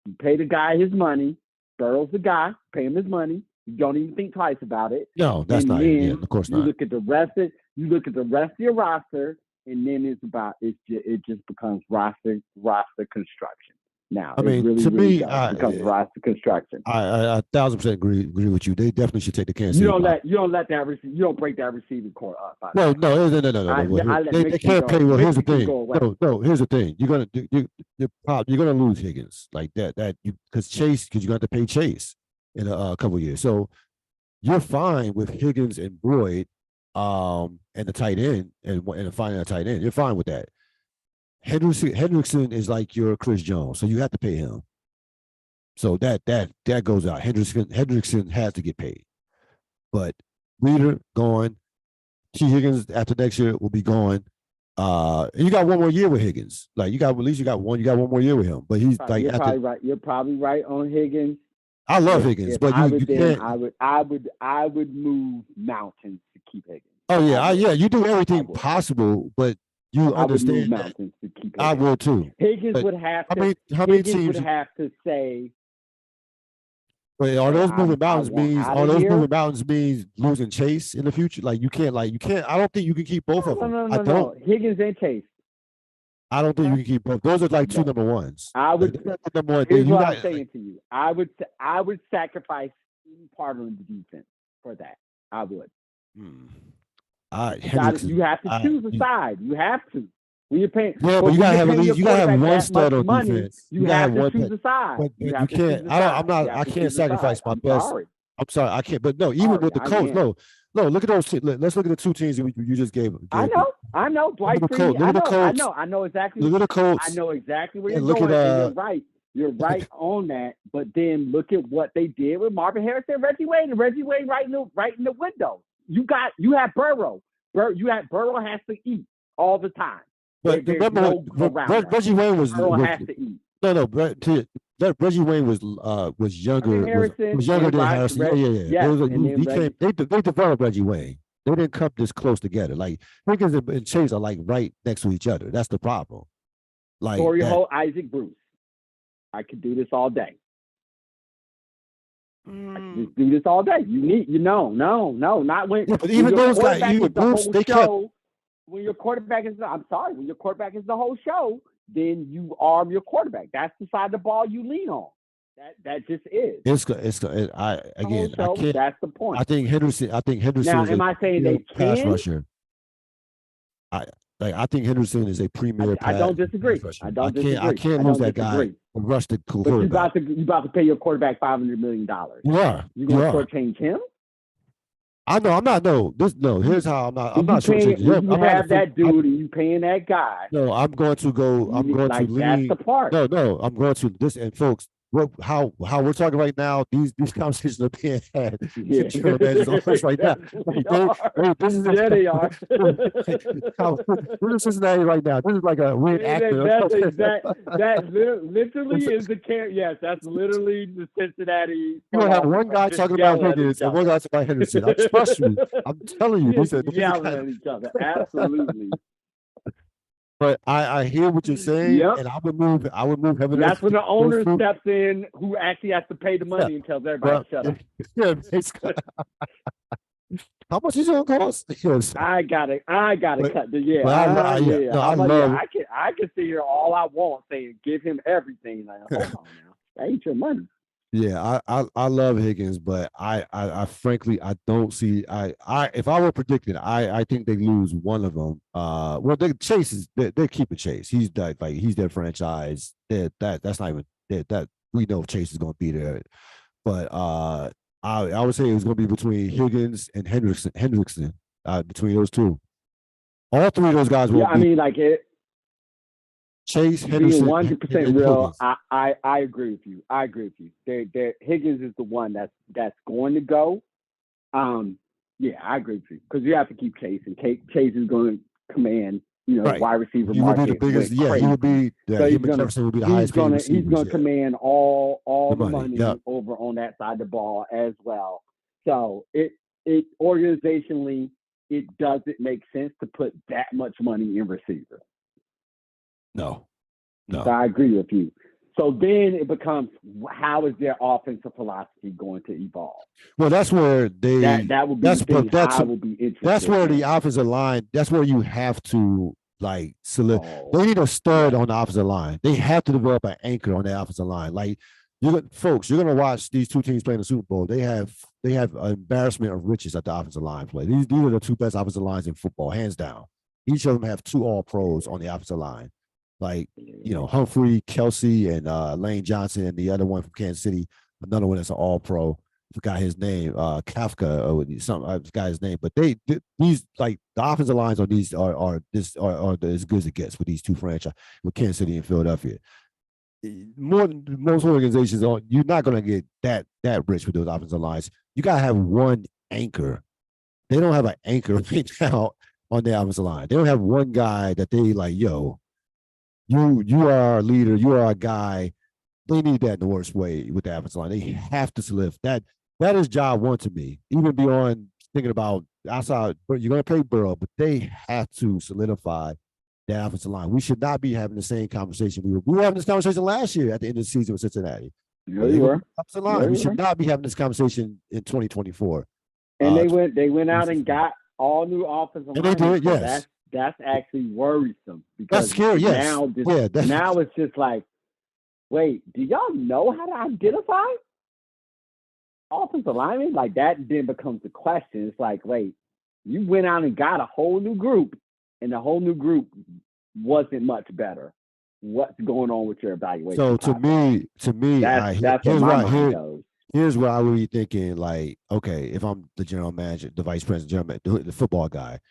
You pay the guy his money. Burrow's the guy. Pay him his money. You don't even think twice about it. No, that's not it. Yeah, of course not. You look at the rest of your roster, and then it just becomes roster construction. Now, I mean, really, to really me, becomes roster construction. I 1,000% agree with you. They definitely should take the Kansas City. You don't break that receiving core up. No. They can't pay. Well, here's the thing. No, here's the thing. You're gonna lose Higgins like that. Because you're gonna have to pay Chase in a couple of years. So you're fine with Higgins and Boyd, and the tight end and finding a tight end. You're fine with that. Hendrickson is like your Chris Jones, so you have to pay him. So that goes out. Hendrickson has to get paid. But Reader gone. T. Higgins after next year will be gone. And you got one more year with Higgins. Like, you got one more year with him. But he's like, probably right. You're probably right on Higgins. I love Higgins, but you can't. I would move mountains to keep Higgins. Oh yeah, you do everything possible, but you understand that. To keep Higgins. I will too. Higgins would have to. How many teams would have to say? Wait, are those moving mountains means losing Chase in the future? Like, you can't. I don't think you can keep both of them. No. Higgins and Chase. I don't think you can keep both. Those are like two number ones. I would. Here's what I'm saying to you. I would sacrifice any part of the defense for that. I would. You have to choose a side. You have to. When you're paying, but you gotta have at least. You gotta have one stud on defense. You have to choose a side. But you can't. I can't sacrifice my best. I'm sorry. I can't. But no, even with the coach, no. Look at those. Let's look at the two teams that you just gave. I know. Dwight Freeney. I know exactly. Look at the coach. I know exactly where you're going. You're right. You're right on that. But then look at what they did with Marvin Harrison and Reggie Wayne. And Reggie Wayne right in the window. You have Burrow. Burrow has to eat all the time. But remember, Reggie Wayne was has to eat. No. Reggie Wayne was younger. Was younger than Harrison. Yeah. They developed Reggie Wayne. They didn't come this close together. Like, Higgins and Chase are like right next to each other. That's the problem. Like, Torrey Holt, Isaac Bruce. I could do this all day. I can just do this all day. Not when. Yeah, but even those guys, when your quarterback is the whole show, then you arm your quarterback. That's the side of the ball you lean on. That just is. That's the point. I think Henderson. Now, am I saying they pass can? rusher? I think Henderson is a premier. I don't disagree. I can't lose that guy. Rush the quarterback. But you about to pay your quarterback $500 million. You are. You going to shortchange him? I know. I'm not. No. Here's how I'm not. I'm not shortchanging him. You have that dude, and you paying that guy. No, I'm going to go. I'm going to lean. That's the part. No. I'm going to this. And folks, how we're talking right now, these conversations are being had. Yeah. Right now. They are. We're in Cincinnati right now. This is like a weird actor. That literally is the care. Yes, that's literally the Cincinnati. You're gonna have one guy talking about Higgins and one guy talking about Henderson. I trust you. I'm telling you. Yelling at each other. Absolutely. But I hear what you're saying, and I would move heaven. That's when the owner steps in, who actually has to pay the money and tells everybody to shut up. Yeah, basically. How much is it gonna cost? I gotta cut the I can sit here all I want saying give him everything. Like, hold on now, that ain't your money. Yeah, I love Higgins, but I frankly I don't see if I were predicting, I think they lose one of them. Chase is they're keeping Chase. He's he's their franchise. That's not even that we know Chase is going to be there, but I would say it was going to be between Higgins and Hendrickson between those two. All three of those guys will. Yeah, I mean Chase, Henderson, 100% real. I agree with you. Higgins is the one that's going to go. Yeah, I agree with you because you have to keep Chase, and Chase is going to command, wide receiver market. He will be the biggest. Yeah, he will be. Yeah, Jefferson will be the highest paid receivers. He's going to command all the money over on that side of the ball as well. So it organizationally, it doesn't make sense to put that much money in receiver. No. So I agree with you. So then it becomes, how is their offensive philosophy going to evolve? Well, that's where that will be interesting. That's where the offensive line. That's where you have to select. They need a stud on the offensive line. They have to develop an anchor on the offensive line. You're going to watch these two teams playing the Super Bowl. They have an embarrassment of riches at the offensive line play. These are the two best offensive lines in football, hands down. Each of them have two All-Pros on the offensive line. Humphrey, Kelsey, and Lane Johnson, and the other one from Kansas City, another one that's an All-Pro. Forgot his name, Kafka, or something. I forgot his name. But these the offensive lines on these are as good as it gets with these two franchises, with Kansas City and Philadelphia. Most organizations you're not going to get that rich with those offensive lines. You got to have one anchor. They don't have an anchor right now on their offensive line. They don't have one guy that they you are our leader. You are a guy. They need that in the worst way with the offensive line. They have to lift that. That is job one to me. Even beyond thinking about outside, you're going to pay Burrow, but they have to solidify that offensive line. We should not be having the same conversation. We were having this conversation last year at the end of the season with Cincinnati. Yeah, you were. Offensive line. We should not be having this conversation in 2024. And they went out and got all new offensive line. And they did, yes. That's actually worrisome because that's scary. Yes. Now it's just wait, do y'all know how to identify offensive linemen? That then becomes the question. It's wait, you went out and got a whole new group, and the whole new group wasn't much better. What's going on with your evaluation? So to me, that's where my mind goes. Here's what I would be thinking. Okay, if I'm the general manager, the vice president, the football guy.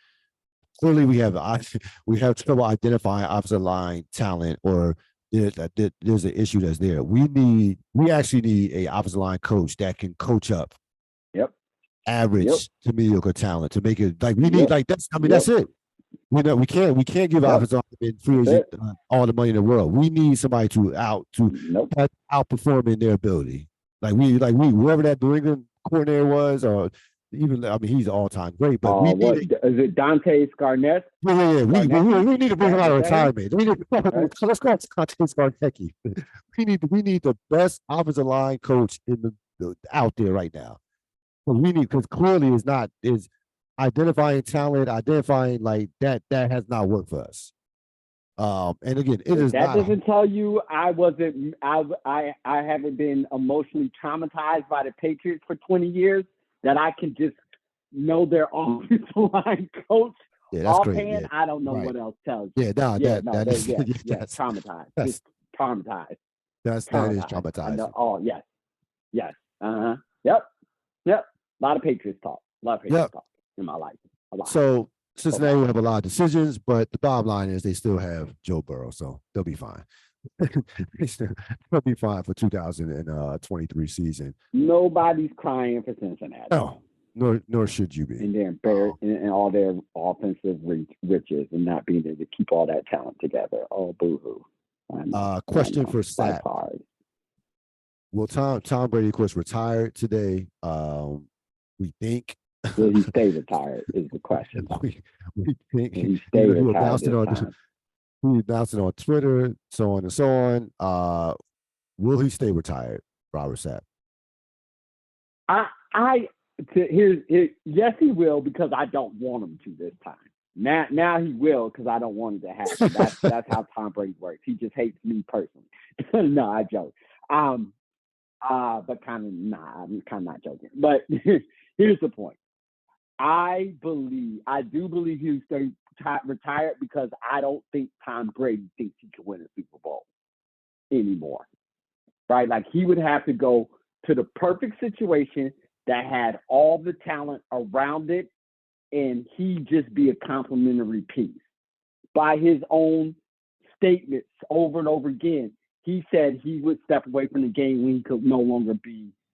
Clearly, we have trouble identifying offensive line talent, or there's an issue that's there. We actually need a offensive line coach that can coach up. Average to mediocre talent to make it we need that's. I mean, that's it. We can't give offensive linemen free agent all the money in the world. We need somebody to outperform in their ability. Whoever that New England coordinator was, or even he's all-time great, but is it Dante Scarnett? Yeah. We need to bring him out of retirement. Let's call it Dante Scarnecki. We need the best offensive line coach out there right now. Because clearly identifying talent, identifying like that has not worked for us. And again, it is that not. Doesn't tell you I haven't been emotionally traumatized by the Patriots for 20 years, that I can just know their offensive line coach. Yeah, that's offhand. great. Yeah. I don't know what else tells you. Yeah, that is traumatized. Just traumatized. That is traumatizing. Oh, yes. Yep. A lot of Patriots talk. Talk in my life. A lot. So Cincinnati will have a lot of decisions, but the bottom line is they still have Joe Burrow, so they'll be fine. They'll be fine for 2023 season. Nobody's crying for Cincinnati. No, nor should you be. And they're embarrassed in all their offensive riches and not being able to keep all that talent together. Oh, boo-hoo. Question for Sapp. Will Tom Brady, of course, retired today? We think. Will he stay retired is the question. we think he stay retired he announced it on Twitter, so on and so on. Will he stay retired, Robert Sapp? Yes, he will, because I don't want him to this time. Now he will, because I don't want it to happen. That's how Tom Brady works. He just hates me personally. No, I joke. But I'm kind of not joking. But here's the point. I do believe he'll stay retired, because I don't think Tom Brady thinks he can win a Super Bowl anymore. Right? Like, he would have to go to the perfect situation that had all the talent around it, and he just be a complimentary piece. By his own statements over and over again, he said he would step away from the game when he could no longer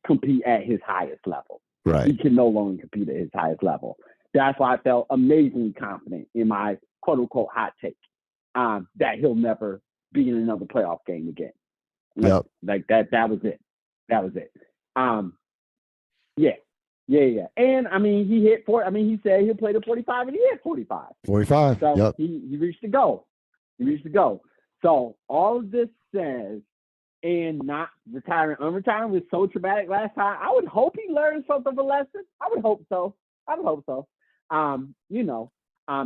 compete at his highest level. Right. He can no longer compete at his highest level. That's why I felt amazingly confident in my quote-unquote hot take, that he'll never be in another playoff game again. Like that was it. Yeah. And I mean, he hit he said he'll play to 45, and he hit 45. 45. So he reached the goal. So all of this says, and not unretiring was so traumatic last time. I would hope he learned something of a lesson. I would hope so.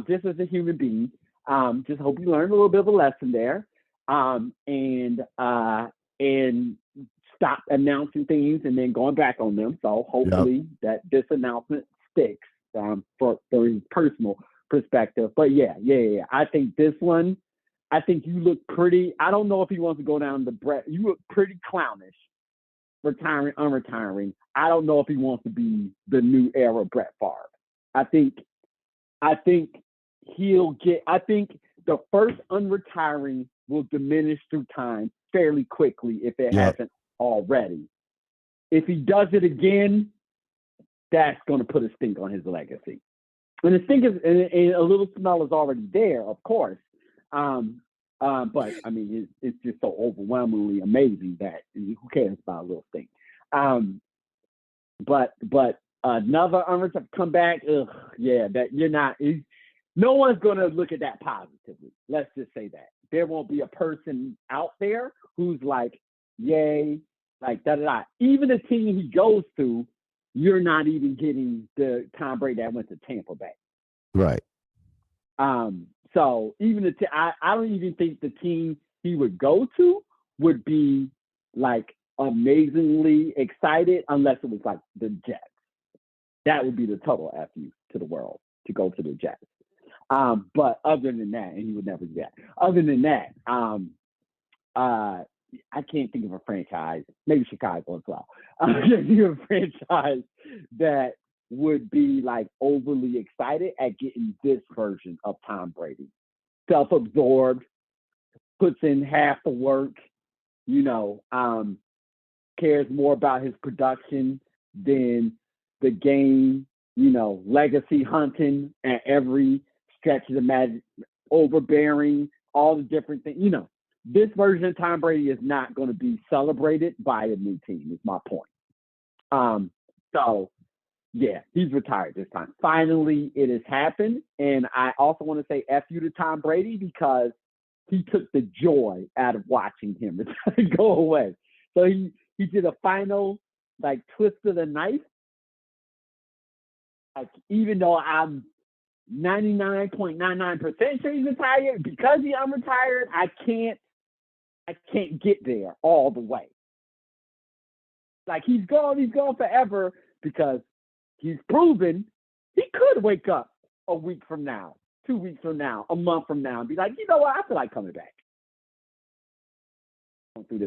Just as a human being, just hope he learned a little bit of a lesson there. And stop announcing things and then going back on them. So hopefully that this announcement sticks, for his personal perspective. But yeah. I think this one, I think you look pretty. I don't know if he wants to go down the Brett. You look pretty clownish, unretiring. I don't know if he wants to be the new era Brett Favre. I think he'll get. I think the first unretiring will diminish through time fairly quickly if it hasn't already. If he does it again, that's going to put a stink on his legacy. And the stink is, and a little smell is already there, of course. But I mean, it's just so overwhelmingly amazing that who cares about a little thing. But another unretired comeback, that you're not. No one's going to look at that positively. Let's just say that there won't be a person out there who's like, yay, like da-da-da. Even the team he goes to, you're not even getting the Tom Brady that went to Tampa Bay. Right. So even I don't even think the team he would go to would be like amazingly excited unless it was like the Jets. That would be the total F you to the world to go to the Jets. But other than that, and he would never do that. Other than that, I can't think of a franchise, maybe Chicago as well. I can't think of a franchise that would be like overly excited at getting this version of Tom Brady. Self-absorbed, puts in half the work, cares more about his production than the game, legacy hunting at every stretch of the magic, overbearing, all the different things. This version of Tom Brady is not going to be celebrated by a new team, is my point. So, yeah, he's retired this time. Finally, it has happened. And I also want to say F you to Tom Brady, because he took the joy out of watching him go away. So he did a final, like, twist of the knife Like, even though I'm 99.99% sure he's retired, because I'm retired, I can't get there all the way. Like, he's gone forever because he's proven he could wake up a week from now, 2 weeks from now, a month from now, and be like, you know what, I feel like coming back.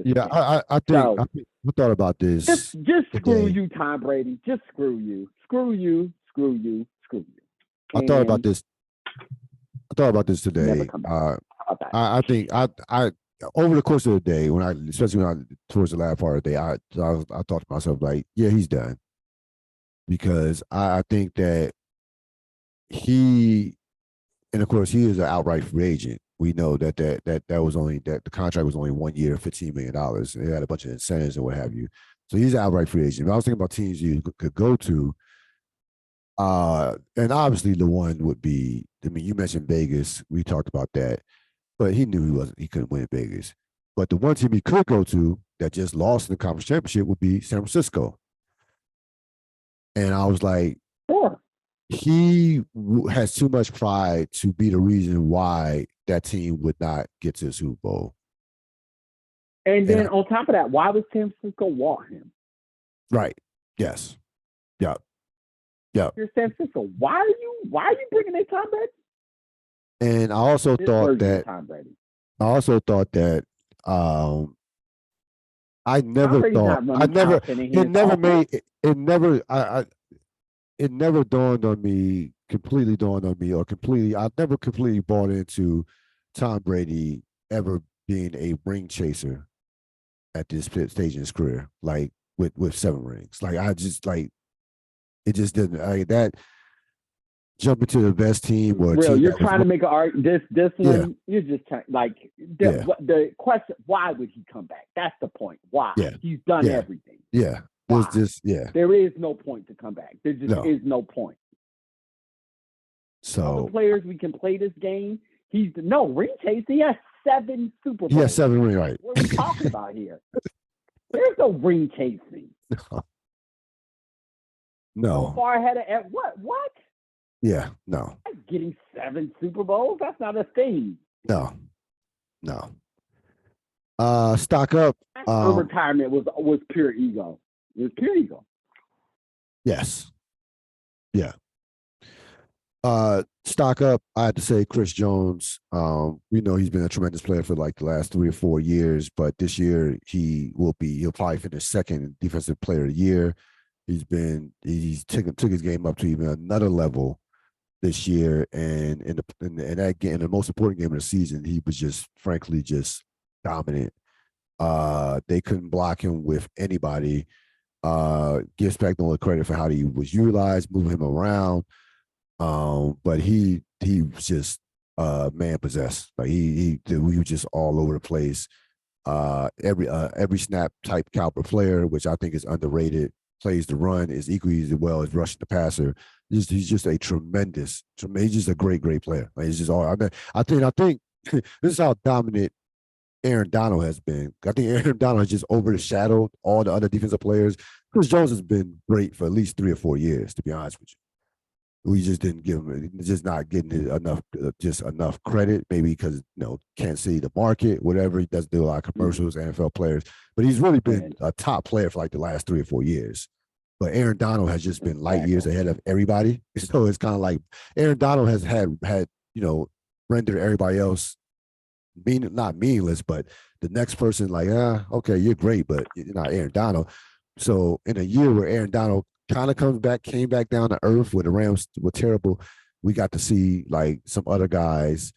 Yeah, I thought about this. Just screw you, Tom Brady. Just screw you. Screw you. Screw you. Screw you. I thought about this today. Never come back. I think I over the course of the day, especially towards the last part of the day, I thought to myself, like, yeah, he's done. Because I think that and of course he is an outright free agent. We know that the contract was only 1 year, $15 million. They had a bunch of incentives and what have you. So he's an outright free agent. But I was thinking about teams you could go to. And obviously the one would be, I mean, you mentioned Vegas. We talked about that, but he knew he couldn't win Vegas. But the one team he could go to that just lost in the conference championship would be San Francisco. And I was like, sure. He has too much pride to be the reason why that team would not get to the Super Bowl. And then on top of that, why would San Francisco want him? Right. Yes. Yep. Yep. You're San Francisco. Why are you bringing in Tom Brady? And I also thought that it never dawned on me, I never completely bought into Tom Brady ever being a ring chaser at this stage in his career, like with 7 rings. Like, I just, like, it just didn't, that jumping to the best team or Real, team you're trying to make an argument. This one, you're just trying, like, the question, why would he come back? That's the point. Why? Yeah. He's done everything. Yeah. There is no point to come back. There just is no point. So all the players we can play this game. Ring chase. He has 7 Super Bowls. He has 7 rings, right? What are we talking about here? There's no ring chasing. No. So far ahead of what? Yeah, no. Getting 7 Super Bowls? That's not a thing. No. Stock up. Retirement was pure ego. It was pure ego. Yes. Yeah. Stock up, I had to say Chris Jones. We know he's been a tremendous player for like the last 3 or 4 years, but this year he'll probably finish second defensive player of the year. He's took his game up to even another level this year, and in that game, in the most important game of the season, he was just frankly just dominant. They couldn't block him with anybody. Give Spagnuolo the credit for how he was utilized, moving him around. But he was just man possessed. Like he was just all over the place. Every snap type caliber player, which I think is underrated, plays the run is equally as well as rushing the passer. He's just a tremendous. He's just a great player. Like, he's just all. I think this is how dominant Aaron Donald has been. I think Aaron Donald has just overshadowed all the other defensive players. Chris Jones has been great for at least 3 or 4 years, to be honest with you. We just didn't give him, just not getting enough credit, maybe because, can't see the market, whatever. He doesn't do a lot of commercials, NFL players, but he's really been a top player for like the last 3 or 4 years. But Aaron Donald has just been light years ahead of everybody. So it's kind of like Aaron Donald has had rendered everybody else not meaningless, but the next person like, okay, you're great, but you're not Aaron Donald. So in a year where Aaron Donald kind of came back down to earth where the Rams were terrible, we got to see like some other guys,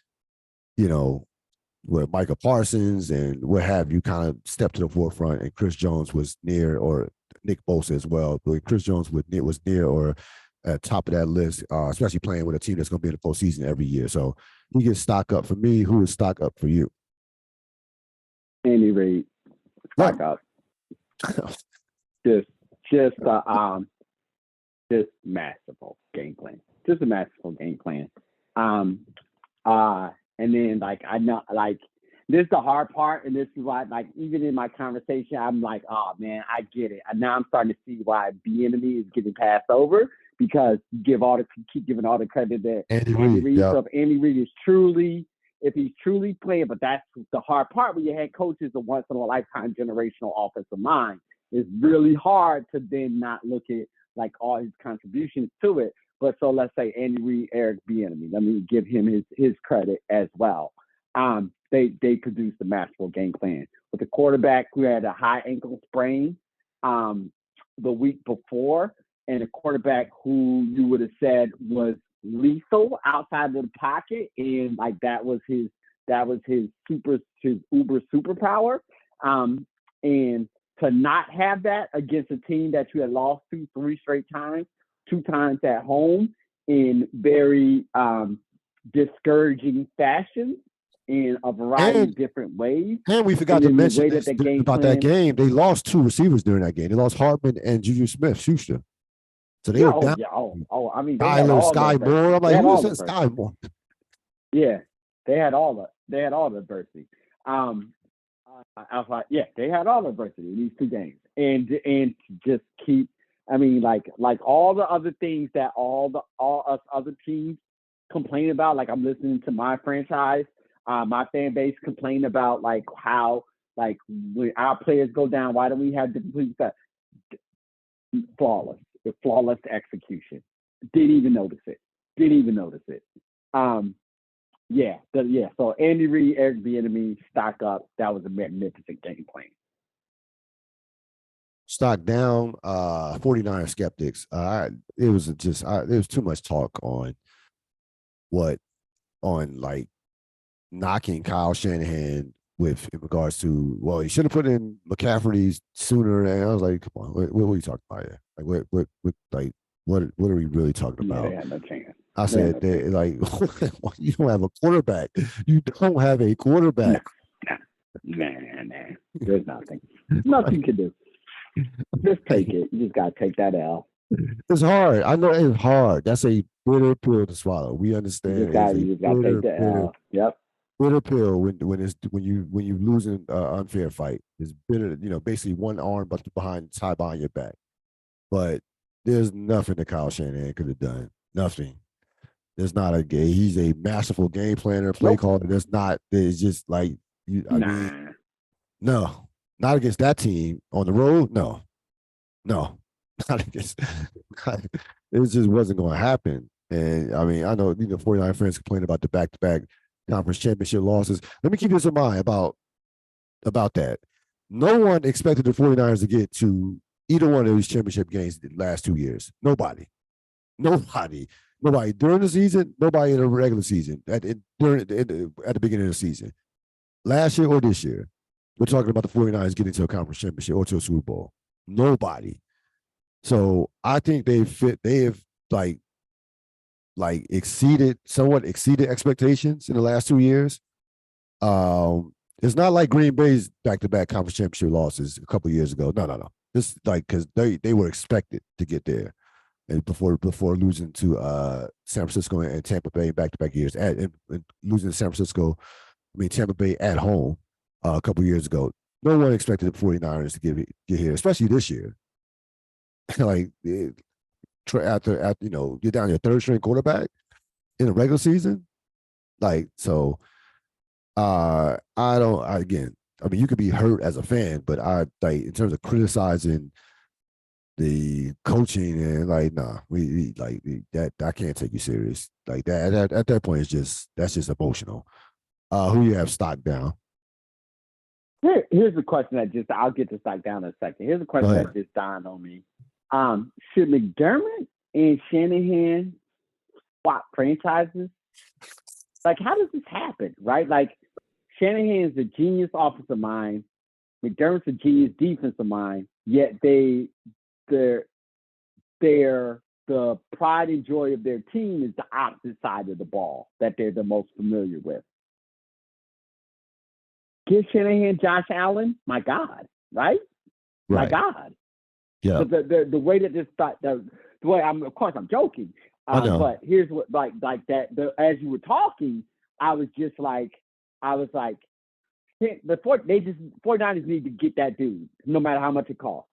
where Micah Parsons and what have you kind of stepped to the forefront, and Chris Jones was near, or Nick Bosa as well. But Chris Jones was near or at top of that list, especially playing with a team that's going to be in the postseason every year. So he gets stock up for me. Who is stock up for you? Andy Reid. Stock up. Just masterful game plan. Just a masterful game plan. And then like I know like this is the hard part, and this is why like even in my conversation I'm like, oh man, I get it. And now I'm starting to see why Bieniemy is getting passed over, because keep giving all the credit to Andy Reid. So if Andy Reid is if he's truly playing, but that's the hard part when your head coach is a once in a lifetime generational offensive mind. It's really hard to then not look at like all his contributions to it. But so let's say Andy Reid, Eric Bieniemy. Let me give him his credit as well. They produced a masterful game plan with the quarterback who had a high ankle sprain the week before, and a quarterback who you would have said was lethal outside of the pocket, and like that was his uber superpower. And to not have that against a team that you had lost to 3 straight times, 2 times at home in very discouraging fashion in a variety of different ways. And we forgot to mention about that game. They lost 2 receivers during that game. They lost Hartman and Juju Smith-Schuster. So they were down. I mean, Sky Moore. I'm like, who is that Sky Moore? Yeah, they had all the adversity. I was like, yeah, they had all the adversity in these 2 games, and to just keep. I mean, like all the other things that all us other teams complain about. Like I'm listening to my franchise, my fan base complain about like how like when our players go down, why don't we have the complete stuff? Flawless execution. Didn't even notice it. So Andy Reid, Eric Bieniemy, stock up. That was a magnificent game plan. Stock down, 49er skeptics. It was too much talk on like knocking Kyle Shanahan in regards to, well, he should have put in McCaffrey sooner. And I was like, come on, what are you talking about here? Like, what are we really talking about? They had no chance. I said, you don't have a quarterback. You don't have a quarterback. Nah. There's nothing. Nothing you can do. Just take it. You just gotta take that L. It's hard. I know it's hard. That's a bitter pill to swallow. We understand. You just gotta take the L. Yep. Bitter pill when you losing an unfair fight. It's bitter. Basically one arm but tied behind your back. But there's nothing that Kyle Shanahan could have done. Nothing. There's not he's a masterful game planner, play caller. It's just like you. I mean, no. Not against that team on the road. No, not against. It just wasn't going to happen. And I mean, I know 49 fans complain about the back-to-back conference championship losses. Let me keep this in mind about that. No one expected the 49ers to get to either one of these championship games the last 2 years. Nobody during the season. Nobody in the regular season at the beginning of the season, last year or this year. We're talking about the 49ers getting to a conference championship or to a Super Bowl. Nobody. So I think they have somewhat exceeded expectations in the last 2 years. It's not like Green Bay's back-to-back conference championship losses a couple of years ago. No. This because they were expected to get there, and before losing to San Francisco and Tampa Bay back-to-back years, and losing to Tampa Bay at home. A couple years ago, no one expected the 49ers to get here, especially this year. Like after you're down your 3rd string quarterback in a regular season, like so. I mean, you could be hurt as a fan, but in terms of criticizing the coaching and we that I can't take you serious like that. At that point, that's just emotional. Who you have stock down? Here's the question I'll get to stock down in a second. Here's a question that just dawned on me. Should McDermott and Shanahan swap franchises? Like, how does this happen, right? Like, Shanahan's a genius offensive mind. McDermott's a genius defensive mind, yet they're the pride and joy of their team is the opposite side of the ball that they're the most familiar with. Give Shanahan Josh Allen, my God, right? My God. Yeah. The way that this thought, the way I'm joking, but here's what like that. As you were talking, I was like, the 49ers need to get that dude, no matter how much it costs.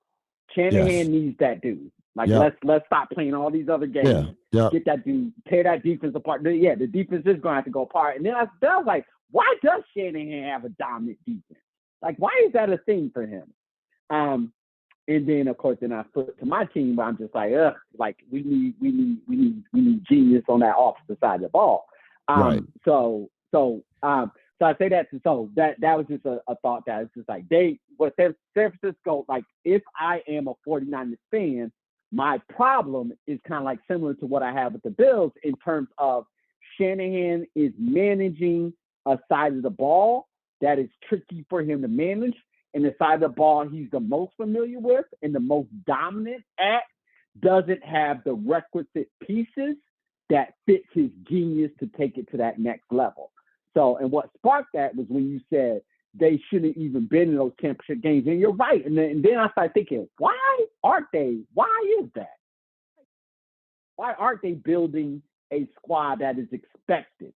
Shanahan needs that dude. Like let's stop playing all these other games. Get that dude, tear that defense apart. Yeah, the defense is going to have to go apart. And then I was like, why does Shanahan have a dominant defense? Like, why is that a thing for him? And then of course, then I put to my team where I'm just like, like we need genius on that opposite side of the ball. So I say that that was just a thought that it's just like San Francisco, like if I am a 49ers fan, my problem is kind of like similar to what I have with the Bills in terms of Shanahan is managing a side of the ball that is tricky for him to manage, and the side of the ball he's the most familiar with and the most dominant at doesn't have the requisite pieces that fits his genius to take it to that next level. So, and what sparked that was when you said they shouldn't even been in those championship games. And you're right. And then I started thinking, why aren't they? Why is that? Why aren't they building a squad that is expected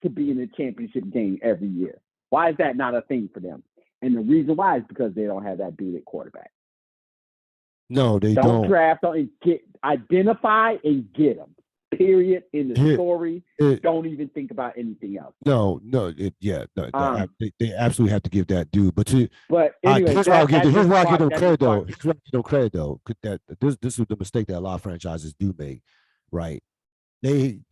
to be in a championship game every year? Why is that not a thing for them? And the reason why is because they don't have that beat at quarterback. No, they don't. Don't draft, don't identify and get them. Period. In the story, don't even think about anything else. No, they absolutely have to give that due. But anyway, here's why I give them credit though. Here's why I give them credit though. That this is the mistake that a lot of franchises do make, right? I'm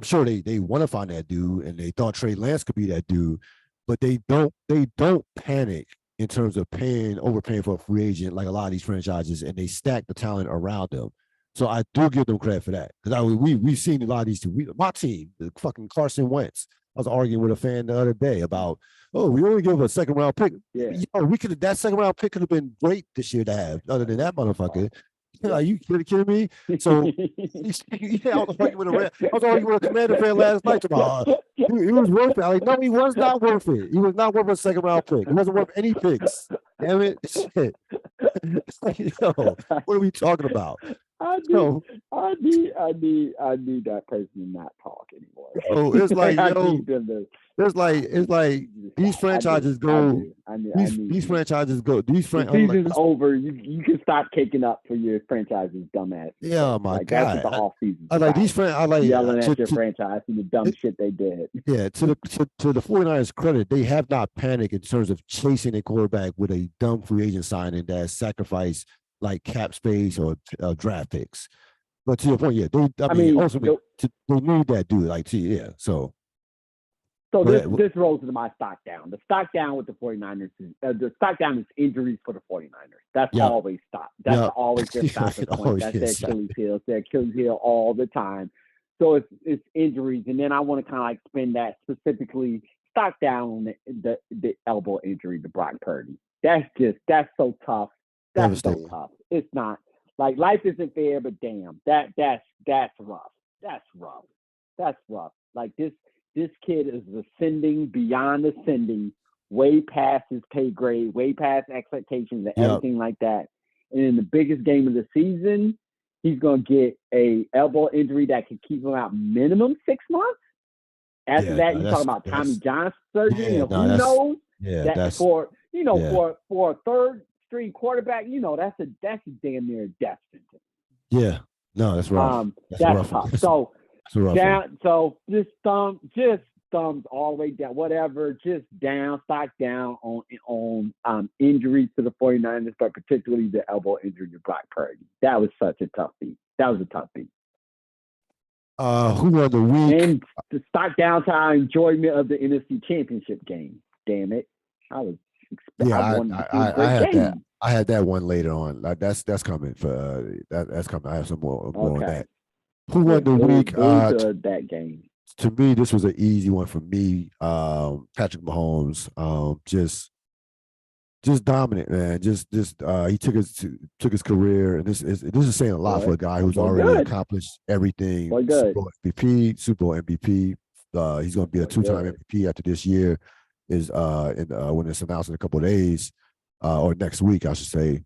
sure they want to find that dude, and they thought Trey Lance could be that dude, but they don't panic in terms of overpaying for a free agent like a lot of these franchises, and they stack the talent around them. So I do give them credit for that, because we've seen a lot of these teams. My team, the fucking Carson Wentz. I was arguing with a fan the other day about, we only give a second round pick. Yeah, that second round pick could have been great this year to have. Other than that motherfucker, are you kidding me? So I was arguing with a Commander fan last night about he was worth it. I'm like, no, he was not worth it. He was not worth a second round pick. He wasn't worth any picks. Damn it, shit. What are we talking about? I need that person to not talk anymore. Oh, it's like, it's like these franchises go. These franchises go. These season's over. You can stop kicking up for your franchise's dumbass. Yeah, my God. That's what the off season. I like these friends. I like yelling at your franchise and the dumb shit they did. Yeah, to the 49ers credit, they have not panicked in terms of chasing a quarterback with a dumb free agent signing that sacrificed like cap space or draft picks. But to your point, ultimately, they need that dude. So this rolls into my stock down. The stock down with the 49ers is the stock down is injuries for the 49ers. That's always stop. That's always their stopping point. That's their Achilles heel. It's their Achilles heel all the time. So it's injuries, and then I want to kind of like spin that specifically stock down on the elbow injury to Brock Purdy. That's so tough. That's so tough. It's not like life isn't fair, but damn, that's rough. That's rough. Like this kid is ascending beyond ascending, way past his pay grade, way past expectations and everything like that. And in the biggest game of the season, he's gonna get a elbow injury that could keep him out minimum 6 months. After that, you're talking about Tommy John surgery, and who knows? Yeah, that for a third string quarterback, that's a damn near death sentence. Yeah, no, that's rough. That's tough. So down, so just thumbs all the way down, whatever, just down, stock down on injuries to the 49ers, but particularly the elbow injury to Brock Purdy. That was such a tough beat. That was a tough beat. Who won the week? And the stock down to our enjoyment of the NFC Championship game. Damn it. I had that one later on. Like that's coming for that's coming. I have some more on that. Who won the week? That game. To me, this was an easy one for me. Patrick Mahomes, just dominant, man. Just he took his career, and this is saying a lot for a guy who's already accomplished everything. Super Bowl MVP. He's going to be a 2-time MVP after this year is when it's announced in a couple of days, or next week, I should say.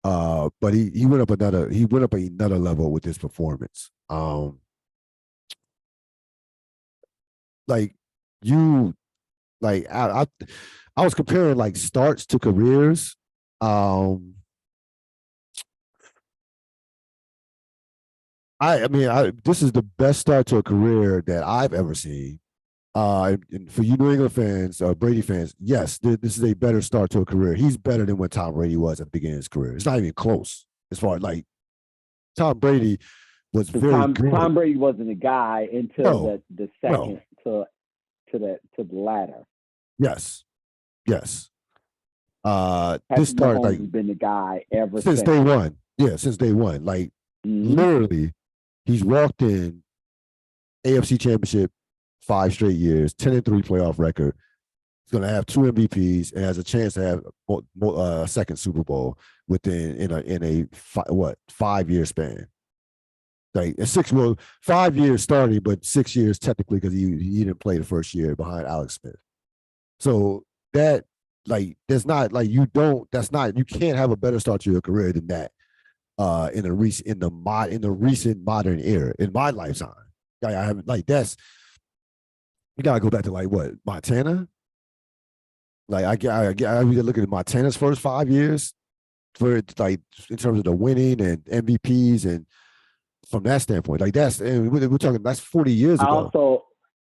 But he went up another level with this performance. I was comparing like starts to careers. This is the best start to a career that I've ever seen. And for you New England fans, Brady fans, yes, this is a better start to a career. He's better than what Tom Brady was at the beginning of his career. It's not even close as far as like Tom Brady was very good. Tom Brady wasn't a guy until the second to the ladder. Yes. This Patrick started Mahomes has been the guy ever since day one. Yeah, since day one. Like literally, he's walked in AFC Championship 5 straight years, 10-3 playoff record. He's going to have 2 MVPs and has a chance to have a second Super Bowl in a 5-year span. Like 5 years starting, but 6 years technically because he didn't play the first year behind Alex Smith. So that you can't have a better start to your career than that in the recent modern era in my lifetime. I haven't you gotta go back to Montana. Like I look at Montana's first 5 years for in terms of the winning and MVPs and from that standpoint, we're talking that's 40 years ago. Also,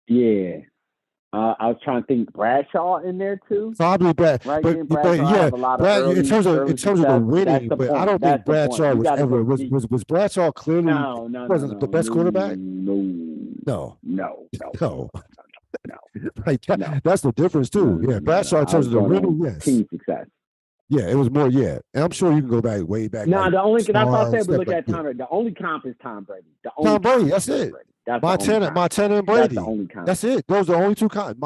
yeah. I was trying to think Bradshaw in there too. Probably Brad, right? But in terms of the winning, but I don't think Bradshaw was ever was Bradshaw clearly wasn't the best quarterback. No. That's the difference too. Bradshaw in terms of the winning, yes. Team success. Yeah, it was more. Yeah, and I'm sure you can go way back. No, the only that's why I said we look at Tom Brady. The only comp is Tom Brady. Tom Brady. That's it. Montana and Brady. That's the only comp. That's it. Those are the only two comps.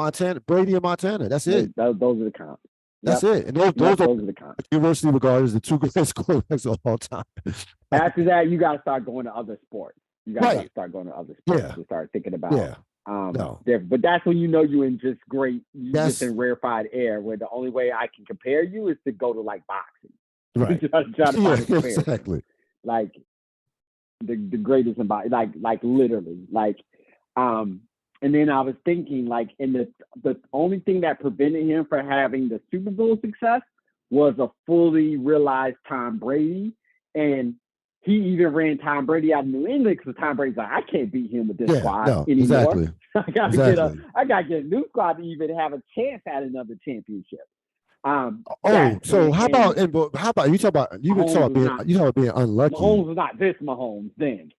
Brady and Montana. That's it. Those are the comps. That's it. And those are the comps. Universally regarded as the 2 greatest quarterbacks of all time. After that, you got to start going to other sports. You got to start going to other sports to start thinking about. Yeah. But that's when you know you're in just just in rarefied air, where the only way I can compare you is to go to boxing. Right. try to find a exactly. Like the greatest in boxing, literally. And then I was thinking, in the only thing that prevented him from having the Super Bowl success was a fully realized Tom Brady. And he even ran Tom Brady out of New England because Tom Brady's like, I can't beat him with this squad anymore. Exactly. I gotta get a new squad to even have a chance at another championship. How about you talk about being unlucky? Mahomes was not this Mahomes then.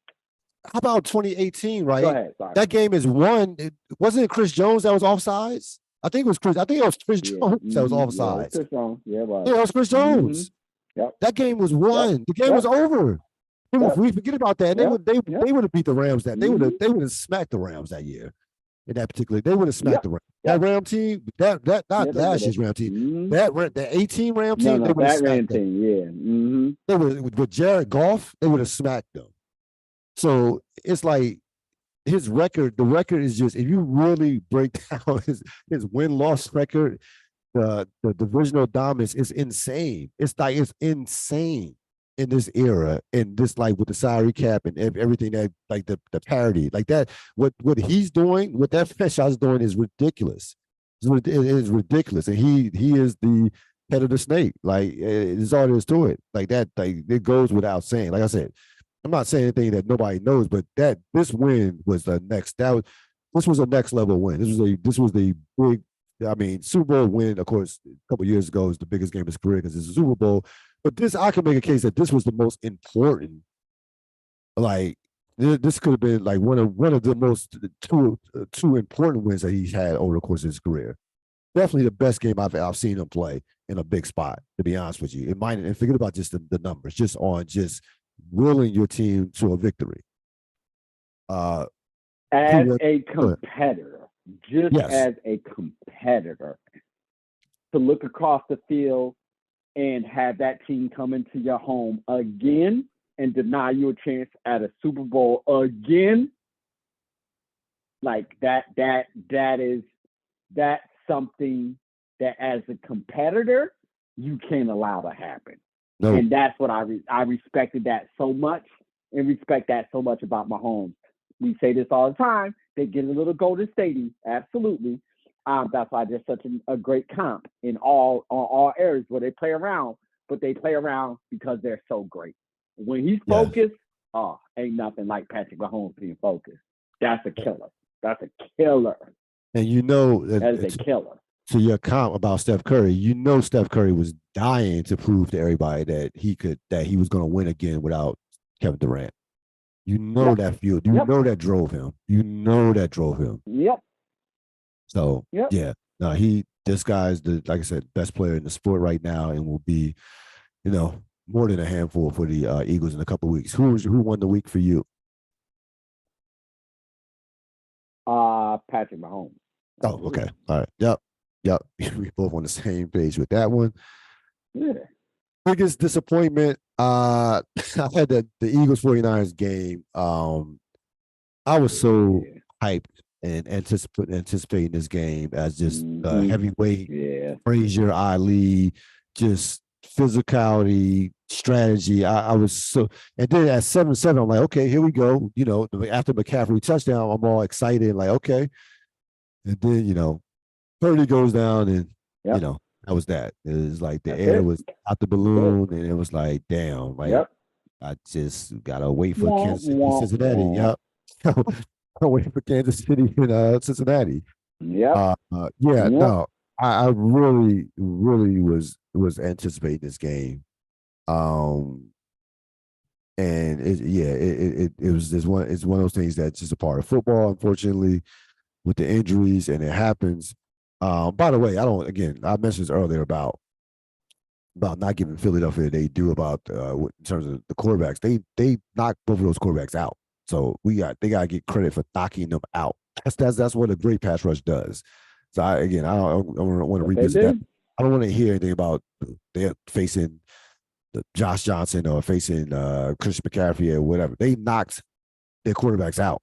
How about 2018, right? Go ahead, sorry. That game is won. Wasn't it Chris Jones that was offsides? I think it was Chris Jones that was offsides. Chris Jones. Yeah, it was. Yeah, it was Chris Jones. Yep. That game was won. Yep. The game was over. We forget about that. They would have beat the Rams that. They would have smacked the Rams that year. In that particular, they would have smacked the Rams. That Ram team, not last year's Ram team. The 18 Ram team, they would have smacked them. They would with Jared Goff, they would have smacked them. So it's like his record. The record is just, if you really break down his win-loss record, the divisional dominance is insane. It's insane in this era, and this with the salary cap and everything that the parity that what he's doing, what that franchise is doing is ridiculous. It is ridiculous, and he is the head of the snake. It's all there is to it. It goes without saying. Like I said, I'm not saying anything that nobody knows, but this win was this was a next level win. This was the big. Super Bowl win, of course, a couple of years ago is the biggest game of his career because it's a Super Bowl. But I can make a case that this was the most important. This could have been one of the most two important wins that he's had over the course of his career. Definitely the best game I've seen him play in a big spot. To be honest with you, and forget about just the numbers, just willing your team to a victory. As a competitor. As a competitor, to look across the field and have that team come into your home again and deny you a chance at a Super Bowl again, that's something that as a competitor you can't allow to happen. No. And that's what I respected that so much, and respect that so much about Mahomes. We say this all the time. They get a little Golden State-y, absolutely. That's why they're such a great comp in all areas where they play around, but they play around because they're so great. When he's focused, oh, ain't nothing like Patrick Mahomes being focused. That's a killer. That's a killer. And you know that is a killer. To your comment about Steph Curry, you know Steph Curry was dying to prove to everybody that he was going to win again without Kevin Durant. You know that fueled. You know that drove him. You know that drove him. Yep. So yeah, no, this guy's like I said, best player in the sport right now, and will be, more than a handful for the Eagles in a couple of weeks. Who won the week for you? Patrick Mahomes. Oh, okay. All right. Yep. We both on the same page with that one. Yeah. Biggest disappointment. I had the Eagles 49ers game. I was so hyped and anticipating this game as just heavyweight, Frazier, Ali, just physicality, strategy. I was so, and then at 7-7, I'm like, okay, here we go. After McCaffrey touchdown, I'm all excited, like, okay. And then, Purdy goes down, and that was that. It was like the air was out the balloon, and it was like, damn, like I just gotta wait for Kansas City, Cincinnati. Yep. I'll wait for Kansas City and Cincinnati. Yep. No, I really, really was anticipating this game. And it was it's one of those things that's just a part of football, unfortunately, with the injuries, and it happens. By the way, I mentioned this earlier about not giving Philadelphia they do about in terms of the quarterbacks. They knocked both of those quarterbacks out. So they gotta get credit for knocking them out. That's what a great pass rush does. So I don't want to revisit that. I don't want to hear anything about they're facing Josh Johnson or facing Christian McCaffrey or whatever. They knocked their quarterbacks out.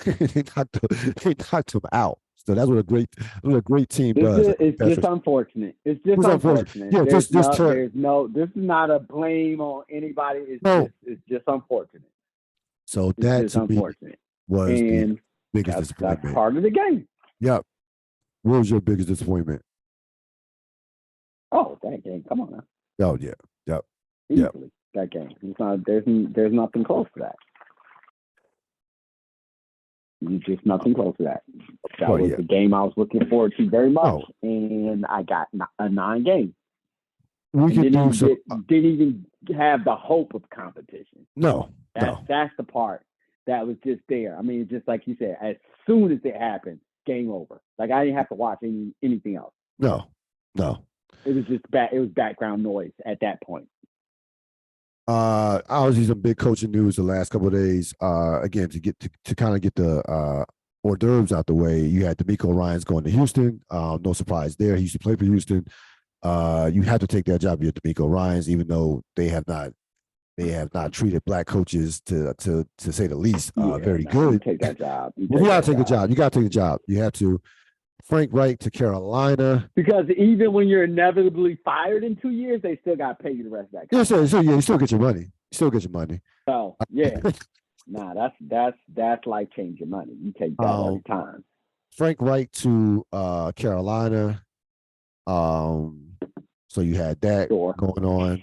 they knocked them out. So that's what a great team does. It's just unfortunate. It's just unfortunate. Yeah, this is not a blame on anybody. It's just unfortunate. So that to me was the biggest disappointment. That's part of the game. Yep. What was your biggest disappointment? Oh, that game. Come on now. Oh yeah. Yep. Easily, that game. It's not. There's nothing close to that. Just nothing close to that. That was the game I was looking forward to very much, and I got a 9 game. Didn't even have the hope of competition. That's the part that was just there. I mean, just like you said, as soon as it happened, game over. Like I didn't have to watch anything else. No. It was just it was background noise at that point. Obviously some big coaching news the last couple of days. Again, to kind of get the hors d'oeuvres out the way, you had DeMeco Ryans going to Houston. No surprise there. He used to play for Houston. You have to take that job. You're DeMeco Ryans, even though they have not treated black coaches to say the least very good. You take that job. You gotta take the job. You gotta take the job. You have to. Frank Reich to Carolina. Because even when you're inevitably fired in 2 years, they still got to pay you the rest of that. You still get your money. Oh yeah, that's like changing money. You take that every time. Frank Reich to Carolina. So you had that going on.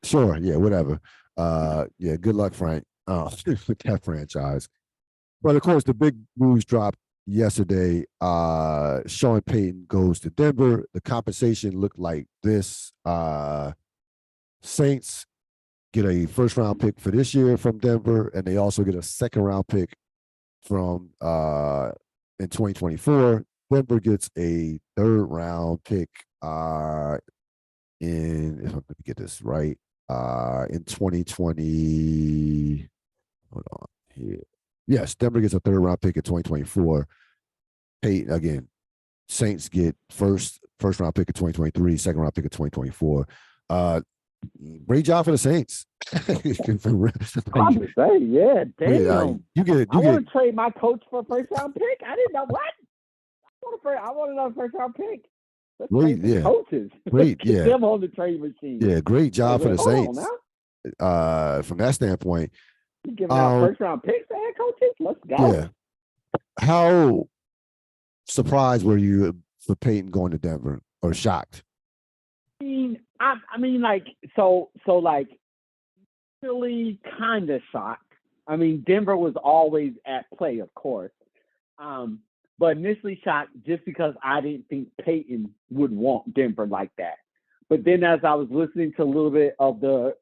Sure, yeah, whatever. Good luck, Frank. With that franchise. But of course, the big news dropped yesterday. Sean Payton goes to Denver. The compensation looked like this. Saints get a first-round pick for this year from Denver, and they also get a second-round pick from in 2024. Denver gets a third-round pick let me get this right, in 2020. Hold on here. Yes, Denver gets a third-round pick in 2024. Payton, again, Saints get first-round pick in 2023, second-round pick in 2024. Great job for the Saints. I'm just saying, yeah, damn. I want to trade my coach for a first-round pick. I didn't know what. I want another first-round pick. Coaches. Great, yeah. Them on the trade machine. Yeah, great job for the Saints. From that standpoint. You giving out first-round picks to head coaches? Let's go. Yeah. How surprised were you for Payton going to Denver, or shocked? I mean, like, so like, Really kind of shocked. I mean, Denver was always at play, of course. But initially shocked just because I didn't think Peyton would want Denver like that. But then as I was listening to a little bit of the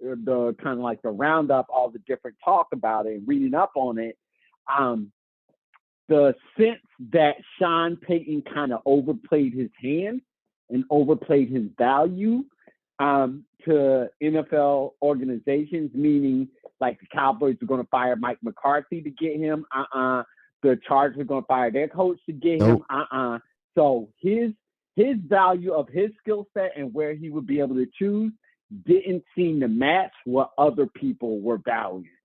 kind of like the roundup, all the different talk about it and reading up on it, the sense that Sean Payton kind of overplayed his hand and overplayed his value to NFL organizations, meaning like the Cowboys are going to fire Mike McCarthy to get him. The Chargers are going to fire their coach to get him. So his value of his skill set and where he would be able to choose didn't seem to match what other people were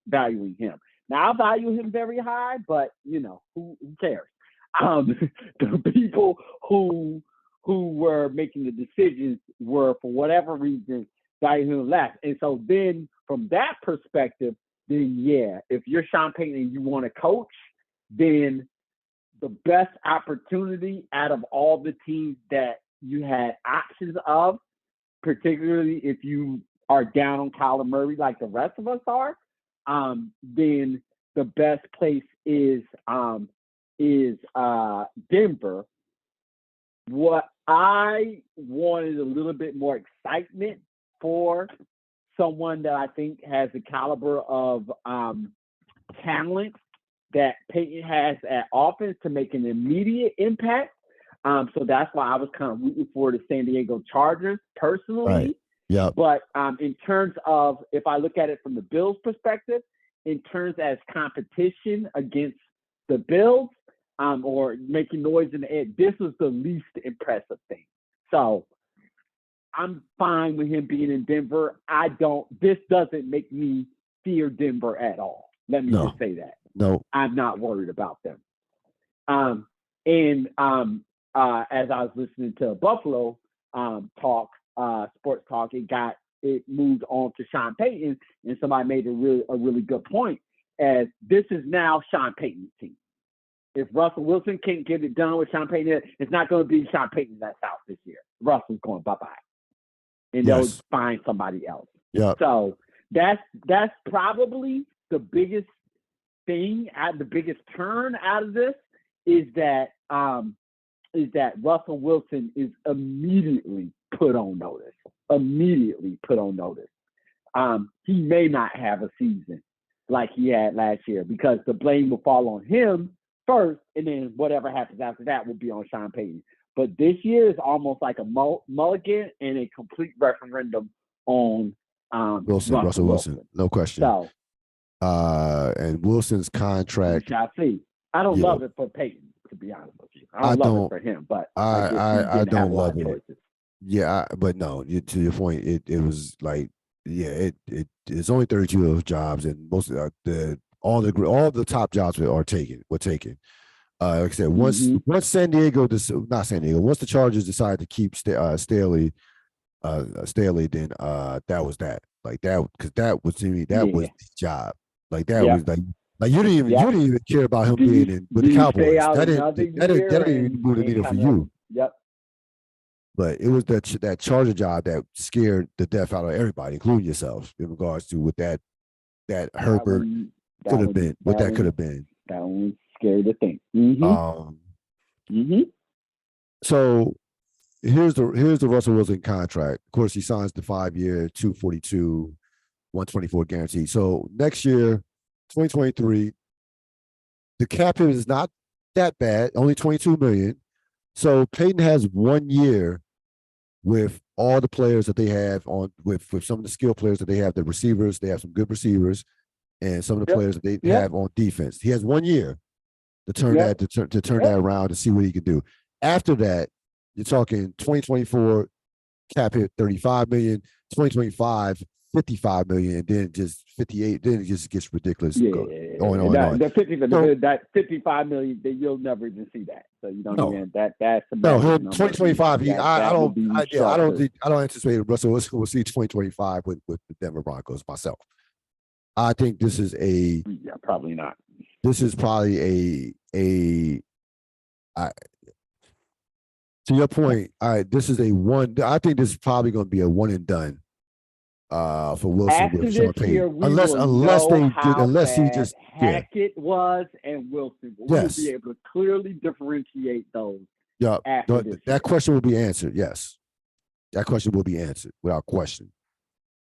valuing him. Now, I value him very high, but, who cares? The people who were making the decisions were, for whatever reason, valuing him less. And so then from that perspective, then, yeah, if you're Sean Payton and you want to coach, then the best opportunity out of all the teams that you had options of, particularly if you are down on Kyler Murray like the rest of us are, then the best place is Denver. What I wanted a little bit more excitement for someone that I think has the caliber of talent that Peyton has at offense to make an immediate impact. So that's why I was kind of rooting for the San Diego Chargers personally. Right. Yeah. But in terms of, if I look at it from the Bills' perspective, in terms as competition against the Bills or making noise in the air, this was the least impressive thing. So I'm fine with him being in Denver. This doesn't make me fear Denver at all. Let me just say that. No, I'm not worried about them. As I was listening to Buffalo sports talk, it moved on to Sean Payton, and somebody made a really good point. As this is now Sean Payton's team. If Russell Wilson can't get it done with Sean Payton, it's not going to be Sean Payton that's out this year. Russell's going bye-bye, and they'll find somebody else. Yeah. So that's probably the biggest thing, the biggest turn out of this is that Russell Wilson is immediately put on notice. He may not have a season like he had last year because the blame will fall on him first, and then whatever happens after that will be on Sean Payton. But this year is almost like a mulligan and a complete referendum on Russell Wilson. No question. So, and Wilson's contract. We shall see. I don't love it for Peyton, to be honest with you. I don't love it for him, but I don't love it. Choices. Yeah, but no, to your point, it was like, it's only 32 of those jobs, and most of all the top jobs were taken. Like I said, once once the Chargers decided to keep Staley, then that was that. Like that, because that was to me, that was the job. Like that was like you didn't even care about him being in with the Cowboys. That didn't even move the needle for you. Yep. But it was that Charger job that scared the death out of everybody, including yourself, in regards to what that Herbert could have been. What that could have been. That one was scary to think. So here's the Russell Wilson contract. Of course, he signs the 5-year, $242, $124 guarantee. So next year, 2023, the cap hit is not that bad, only $22 million. So Peyton has 1 year with all the players that they have with some of the skill players that they have, the receivers. They have some good receivers, and some of the players that they have on defense. He has 1 year to turn that around to see what he can do. After that, you're talking 2024 cap hit $35 million, 2025 $55 million, and then just 58. Then it just gets ridiculous. Going on. That $55 million, you'll never even see that. So you don't even that's 2025. I don't anticipate Russell Wilson will see 2025 with the Denver Broncos myself. I think this is probably not. This is probably to your point, this is I think this is probably going to be a one and done for Wilson After with Sean this year, Payton. we Unless will know unless he bad just Hackett was and Wilson. We'll be able to clearly differentiate those. Yeah, that question will be answered. Yes, that question will be answered without question.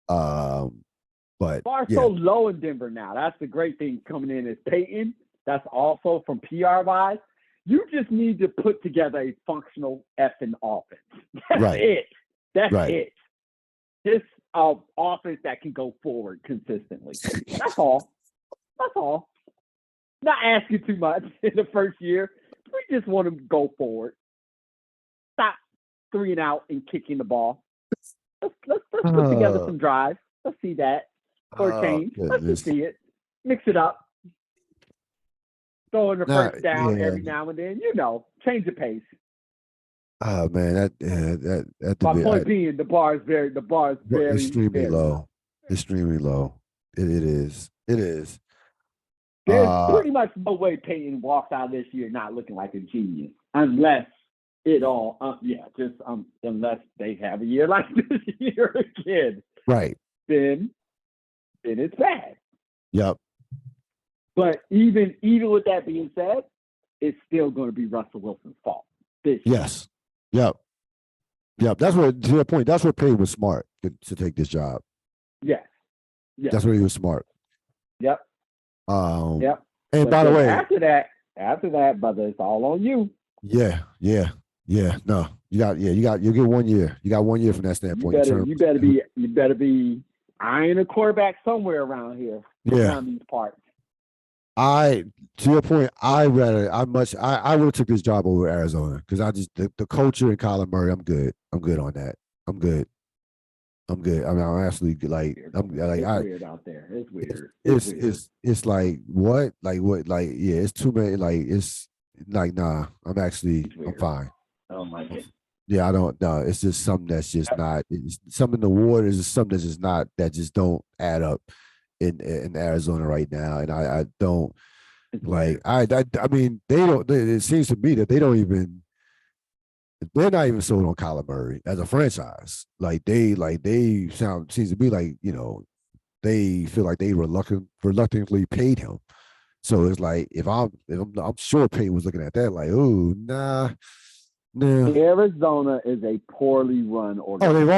But Bar's so low in Denver now. That's the great thing coming in as Peyton. That's also from PR wise. You just need to put together a functional effing offense. That's it. That's it. Just an offense that can go forward consistently. That's all. That's all. Not asking too much in the first year. We just want to go forward. Stop 3 and out and kicking the ball. Let's put together some drives. Let's see that. For a change. Let's just see it. Mix it up. Throw in the first down every now and then. Change the pace. Oh man, that my point being the bar is very extremely low. Extremely low. It is. There's pretty much no way Peyton walks out this year not looking like a genius. Unless unless they have a year like this year again. Right. Then it's bad. Yep. But even with that being said, it's still going to be Russell Wilson's fault. Yes. Yep. That's where, to your point, that's where Payton was smart to take this job. Yes. That's where he was smart. Yep. And but by the way, after that, brother, it's all on you. Yeah. No, you'll get 1 year. You got 1 year from that standpoint. You better be eyeing a quarterback somewhere around here. Around these parts. To your point, I would have took this job over Arizona because I just the culture in Kyler Murray. I'm good. I'm good on that. I'm good. I mean, I'm absolutely it's weird out there. It's weird. It's like what? It's too many. It's nah. I'm fine. Oh my God. Yeah, I don't know. It's just something that's just not. It's something in the water is something that's just not. That just don't add up in Arizona right now, and I don't like. I mean, they don't. It seems to me that they're not even sold on Kyler Murray as a franchise. They seems to be they feel like they reluctantly paid him. So it's like I'm sure Payton was looking at that like, oh nah. Arizona is a poorly run organization. Oh, they've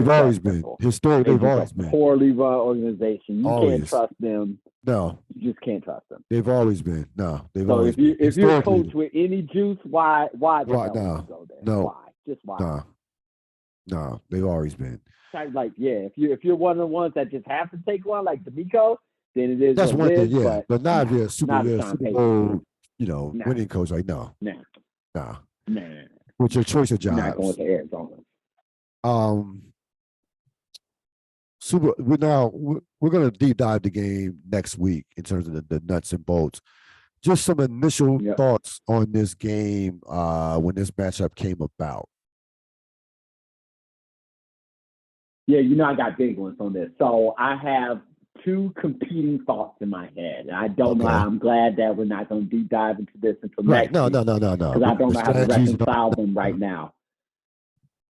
always been. Historically, they've always been. Poorly run organization. You can't trust them. No. You just can't trust them. They've always been. No, they've always been. If you're a coach with any juice, why the hell would you go there? No. Why? Just why? No, they've always been. If you're one of the ones that just have to take one, like D'Amico, then it is. That's one thing, yeah. But not if you're a Super Bowl, winning coach. Like no. Nah. With your choice of jobs. Not going to Arizona. We're going to deep dive the game next week in terms of the nuts and bolts. Just some initial thoughts on this game when this matchup came about. Yeah, I got big ones on this. So I have two competing thoughts in my head. And I don't know. I'm glad that we're not going to deep dive into this until next week. No. Because I don't know how to reconcile them right now.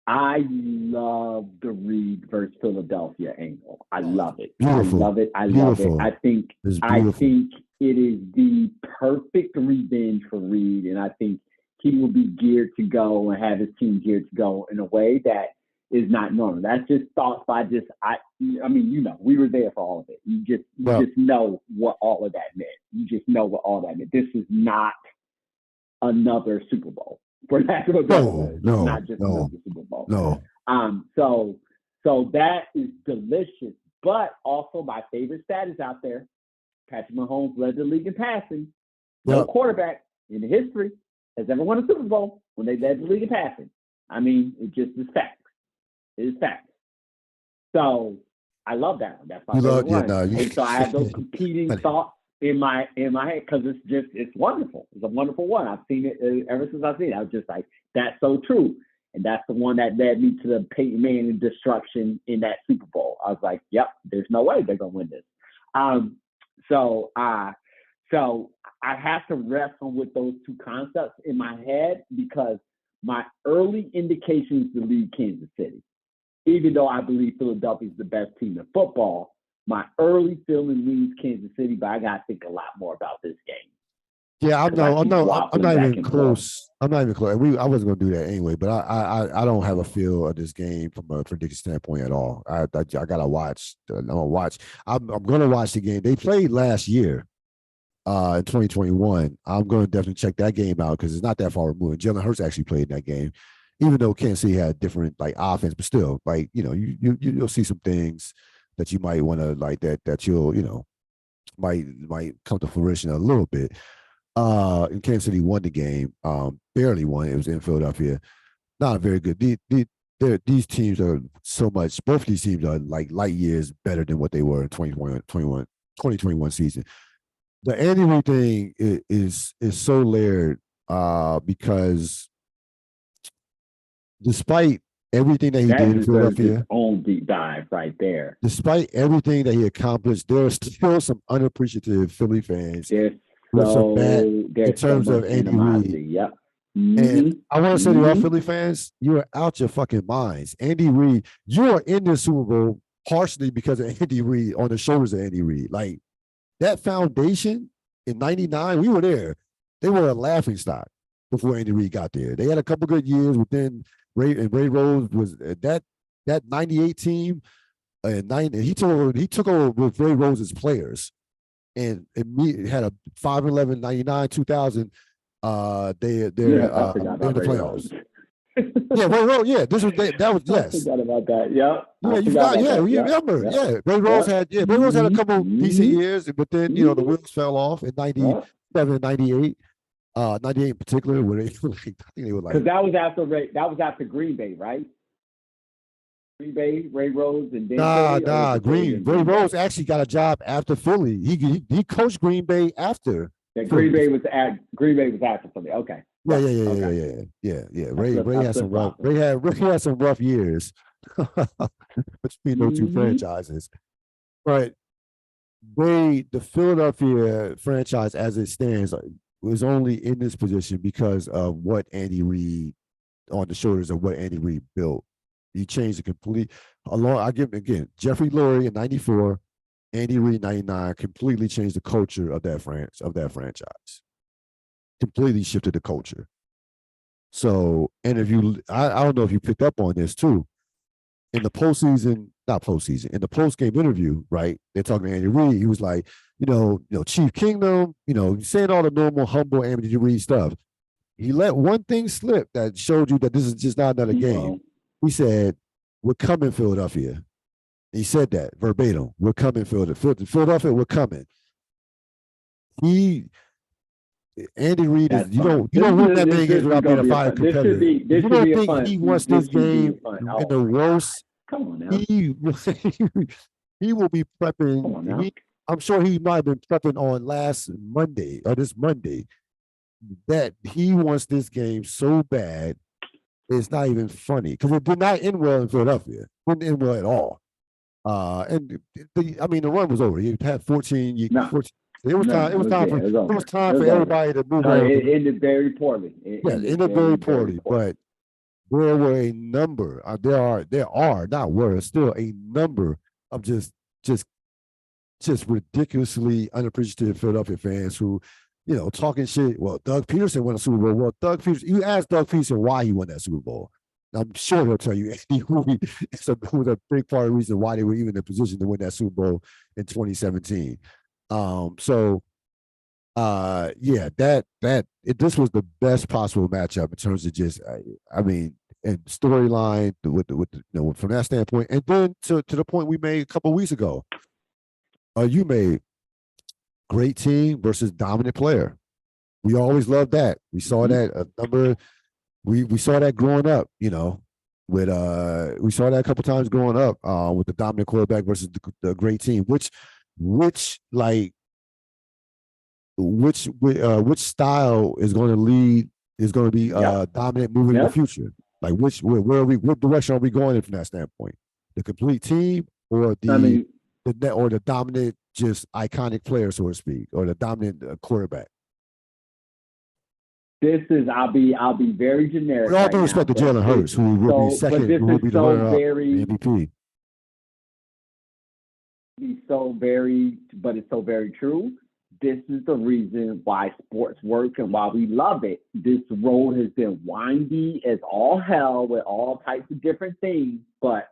I love the Reid versus Philadelphia angle. I love it. Beautiful. I love it. I think it is the perfect revenge for Reid, and I think he will be geared to go and have his team geared to go in a way that is not normal. That's just thoughts by we were there for all of it. You just know what all of that meant. You just know what all that meant. This is not another Super Bowl. For lack of a better word. It's not just another Super Bowl. No. So that is delicious. But also my favorite stat is out there. Patrick Mahomes led the league in passing. No quarterback in the history has ever won a Super Bowl when they led the league in passing. I mean, it just is facts. It is facts. So I love that one. That's my favorite one. And so I have those competing thoughts in my head because it's wonderful. It's a wonderful one. I've seen it ever since I've seen it. I was just like, that's so true. And that's the one that led me to the Peyton Manning destruction in that Super Bowl. I was like, yep, there's no way they're gonna win this. So I have to wrestle with those two concepts in my head because my early indications to leave Kansas City. even though I believe Philadelphia is the best team in football, my early feeling leads Kansas City, but I got to think a lot more about this game. Yeah, I'm not even close. I'm not even close. I wasn't gonna do that anyway, but I don't have a feel of this game from a prediction standpoint at all. I gotta watch. I'm gonna watch. I'm gonna watch the game. They played last year, in 2021. I'm gonna definitely check that game out because it's not that far removed. Jalen Hurts actually played in that game, even though Kansas City had different like offense, but still, like you'll see some things that you might want to like that you'll might come to fruition a little bit. And Kansas City won the game, barely won. It was in Philadelphia. Not very good. These teams are so much. Both of these teams are like light years better than what they were in 2021 season. The Andy Reid thing is so layered because despite everything that he did in Philadelphia, his own deep dive right there. Despite everything that he accomplished, there are still some unappreciative Philly fans. In terms of Andy Reid. Yep. And I want to say to all Philly fans, you are out your fucking minds. Andy Reid, you are in the Super Bowl partially because of Andy Reid, on the shoulders of Andy Reid. Like that foundation in '99, we were there. They were a laughingstock before Andy Reid got there. They had a couple good years within Ray Rose was that '98 team. He took over with Ray Rose's players. And it had a 5-11, 99, 2000. They're in the playoffs. That was yes. I forgot about that. Yeah, you forgot. Yeah, you remember. Yeah, Ray Rose had a couple decent years, but then the wheels fell off in '97 and '98. '98 in particular, where they I think they were like because that was after Green Bay, right? Green Bay, Ray Rose, and then Ray Rose actually got a job after Philly. He coached Green Bay after. Yeah, Green Bay was after Philly. Okay. Yeah. Ray had some rough years between those two franchises. But the Philadelphia franchise as it stands was only in this position because of what Andy Reid, on the shoulders of what Andy Reid built. He changed the complete I give him again, Jeffrey Lurie in '94, Andy Reid 99 completely changed the culture of that franchise. Completely shifted the culture. So, and if I don't know if you picked up on this too. In the in the post-game interview, right? They're talking to Andy Reid. He was like, Chief Kingdom, saying all the normal, humble Andy Reid stuff. He let one thing slip that showed you that this is just not another game. He said, "We're coming, Philadelphia." He said that verbatim. "We're coming, Philadelphia. Philadelphia, we're coming." Andy Reid is you don't win that many games without being a fire competitor. You don't think he wants this game in the worst? Come on now. He will be prepping. I'm sure he might have been prepping on this Monday, that he wants this game so bad. It's not even funny because it did not end well in Philadelphia. It didn't end well at all. And the run was over. He had 14. It was time for everybody to move on. It ended very poorly. It ended very poorly. But there were a number. There are not were still a number of just ridiculously unappreciative Philadelphia fans who, talking shit. Well, Doug Peterson won a Super Bowl. Well, you ask Doug Peterson why he won that Super Bowl. I'm sure he'll tell you it was a big part of the reason why they were even in a position to win that Super Bowl in 2017. This was the best possible matchup in terms of just, and storyline from that standpoint, and then to the point we made a couple of weeks ago. You made great team versus dominant player. We always loved that. We saw that we saw that growing up, we saw that a couple times growing up with the dominant quarterback versus the great team. Which style is going to lead? Is going to be dominant moving in the future? Like what direction are we going in from that standpoint? The complete team or the dominant, just iconic player, so to speak, or the dominant quarterback? I'll be very generic. With all due respect to Jalen Hurts, who will be second, who will be the runner-up MVP. But it's so very true. This is the reason why sports work and why we love it. This road has been windy as all hell with all types of different things, but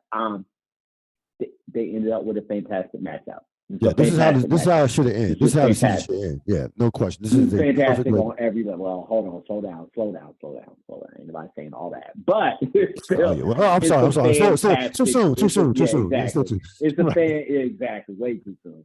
they ended up with a fantastic matchup. Yeah, this is how it should have ended. This is how the season should end. Yeah, no question. This is fantastic on every level. Well, hold on, slow down. Ain't nobody saying all that, but I'm sorry. Too soon. It's a fan. Exactly, way too soon.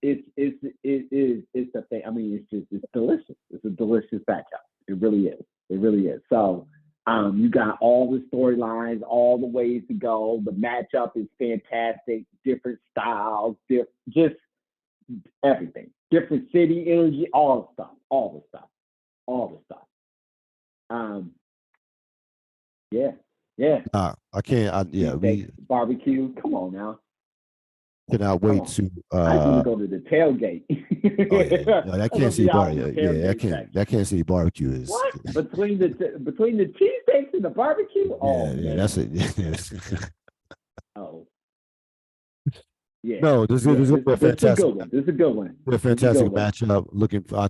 It's a thing. I mean, it's delicious. It's a delicious matchup. It really is. So. You got all the storylines, all the ways to go. The matchup is fantastic. Different styles, just everything. Different city energy, all the stuff. Yeah. I can't. We barbecue. Come on now. Cannot wait to. I want to go to the tailgate. No, I can't see barbecue. Yeah, I can't see barbecue is what between the cheesesteaks and the barbecue. That's it. Oh, yeah. No, this is a fantastic. This is a good one. A fantastic matchup. I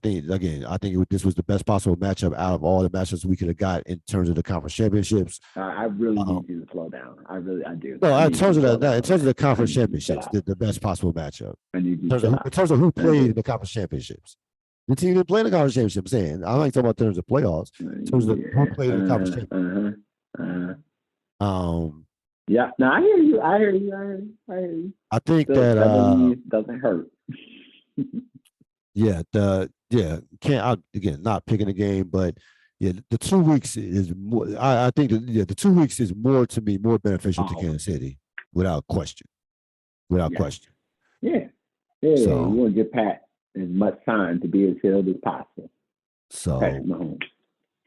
think this was the best possible matchup out of all the matchups we could have got in terms of the conference championships. I really need you to slow down. I do. No, in terms of the conference championships, the best possible matchup. In terms of who played in the conference championships. The team didn't play in the conference championship. I'm saying I like talking about in terms of playoffs. In terms of who played in the conference championship. Yeah, no, I hear you. I think that doesn't hurt. Can't not picking the game, but yeah, the 2 weeks is more. I think the 2 weeks is more beneficial to Kansas City, without question. Question. Yeah. So, you want to give Pat as much time to be as healed as possible. So Patrick Mahomes.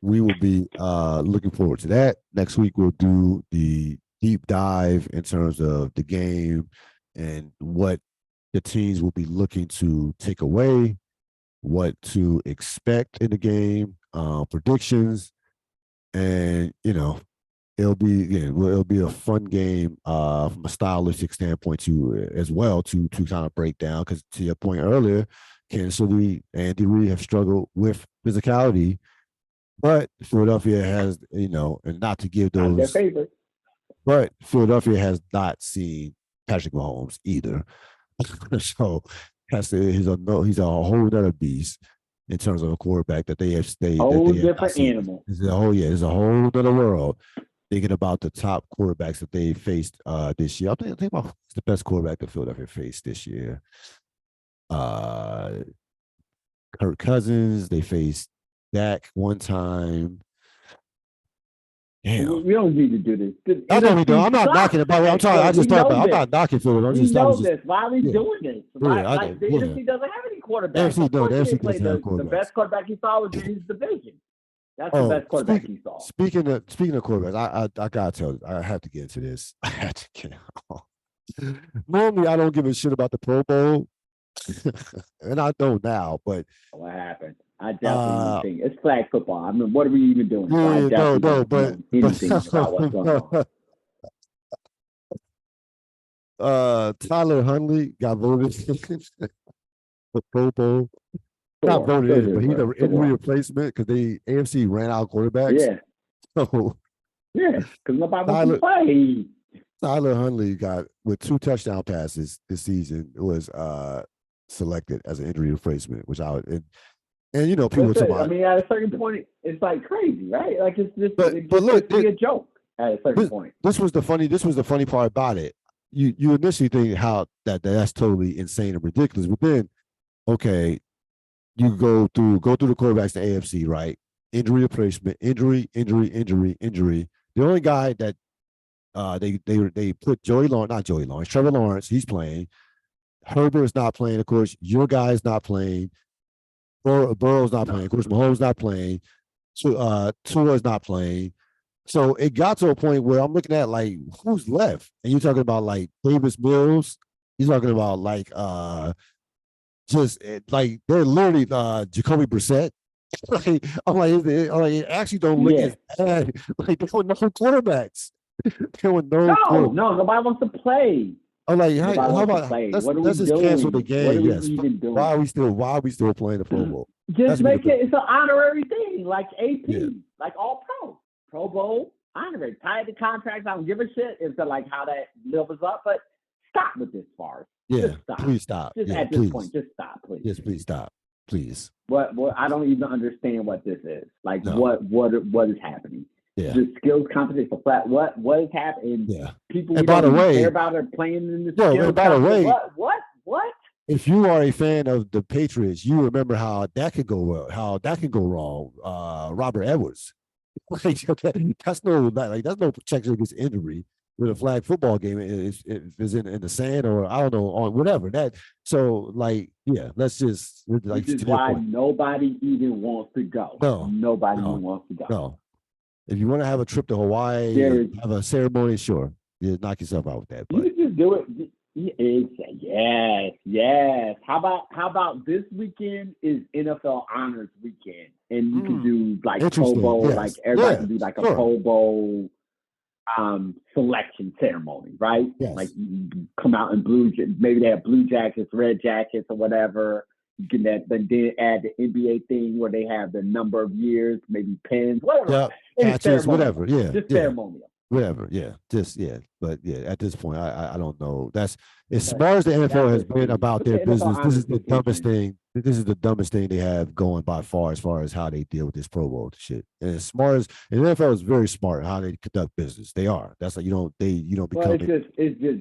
We will be looking forward to that. Next week we'll do the deep dive in terms of the game and what the teams will be looking to take away, what to expect in the game, predictions, and it'll be a fun game from a stylistic standpoint as well to kind of break down, because to your point earlier, Kansas City and Andy Reid have struggled with physicality, but Philadelphia has, and not to give those. Their favorite. But Philadelphia has not seen Patrick Mahomes either. So he's a whole other beast in terms of a quarterback that they have stayed. Whole different animal. It's a whole other world. Thinking about the top quarterbacks that they faced this year. I think about the best quarterback that Philadelphia faced this year. Kirk Cousins. They faced Dak one time. Damn. We don't need to do this. I'm not knocking about it. I'm not knocking Philadelphia. We know this. Why are we doing this? The NFC doesn't have any quarterbacks. The NFC doesn't have quarterbacks. The best quarterback he saw was in his division. That's the best quarterback he saw. Speaking of quarterbacks, I gotta tell you, I have to get into this. I have to get it. Normally, I don't give a shit about the Pro Bowl, and I don't now. But what happened? I definitely think it's flag football. I mean, what are we even doing? But anything about what's going on. Tyler Huntley got voted for Pro Bowl. Not voted in, but he's an injury replacement because the AFC ran out quarterbacks. Yeah. So because nobody wants to play. Tyler Huntley got with 2 touchdown passes this season. Was selected as an injury replacement, which I would. And people talk about. I mean, at a certain point, it's like crazy, right? Like it's just, it's a joke at a certain point. This was the funny part about it. You initially think how that's totally insane and ridiculous, but then, okay, you go through the quarterbacks in the AFC, right? Injury replacement, injury. The only guy that they put Trevor Lawrence, he's playing. Herbert's not playing, of course. Your guy's not playing. Burrow's not playing. Of course, Mahomes not playing. Tua's not playing. So it got to a point where I'm looking at like who's left, and you're talking about like Davis Mills. You're talking about like they're literally Jacoby Brissett. I'm like, it actually don't look as bad. Like there were no quarterbacks. There were no. No, nobody wants to play. I'm like, how about let's just cancel the game? What are we yes. even doing? Why are we still playing the Pro Bowl? Just make it's an honorary thing, like AP, like All Pro Bowl honorary. Tie the contracts. I don't give a shit as to like how that levels up, but stop with this farce. Yeah, just stop. Please stop. Just at this point, just stop, please. Yes, please stop, please. What I don't even understand what this is. Like what is happening? Yeah. The skills competition for flat. What is happening? Yeah. People and by the way, care about are playing in the skills. And by the way, what? If you are a fan of the Patriots, you remember how that could go well, how that could go wrong. Robert Edwards, that's no protection against injury with a flag football game. If it's in the sand or I don't know on whatever that. So let's just like. Which is why nobody even wants to go. No, nobody even wants to go. No. If you want to have a trip to Hawaii, have a ceremony, sure, you knock yourself out with that. But. You just do it. Yes. How about this weekend is NFL Honors Weekend, and you can do like Pro Bowl, like everybody can do like a Pro Bowl selection ceremony, right? Yes. Like you come out in maybe they have blue jackets, red jackets, or whatever. You can then add the NBA thing where they have the number of years, maybe pins, whatever. Catches, whatever. Just ceremonial. Whatever, but at this point, I don't know. That's as smart as the NFL has been about their business. This is the dumbest thing. This is the dumbest thing they have going by far as how they deal with this Pro Bowl shit. And as smart as the NFL is very smart how they conduct business. They are. That's like you don't become. Well, it's just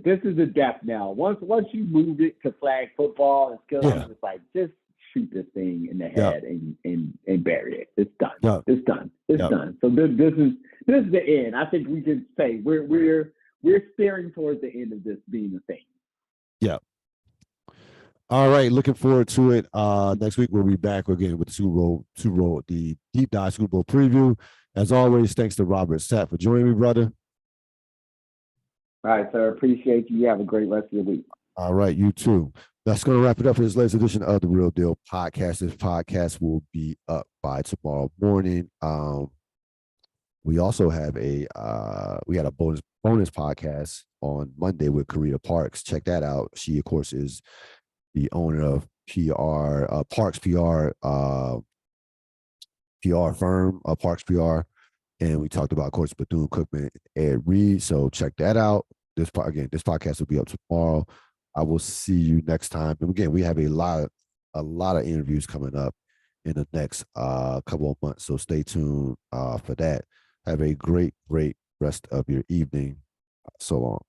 this is the depth now. Once you move it to flag football and skills, it's like just shoot this thing in the head and bury it. It's done. It's done. It's done. So this is the end. I think we can say we're steering towards the end of this being a thing. Yeah. All right. Looking forward to it. Next week we'll be back again with the Super Bowl, the Deep Dive Super Bowl preview. As always, thanks to Robert Sapp for joining me, brother. All right, sir. Appreciate you. You have a great rest of your week. All right, you too. That's going to wrap it up for this latest edition of the Ril Dil podcast. This podcast will be up by tomorrow morning. We also have we had a bonus podcast on Monday with Karita Parks. Check that out. She, of course, is the owner of Parks PR firm, Parks PR. And we talked about, of course, Bethune-Cookman and Reid. So check that out. This podcast will be up tomorrow. I will see you next time. And again, we have a lot of interviews coming up in the next couple of months. So stay tuned for that. Have a great rest of your evening. So long.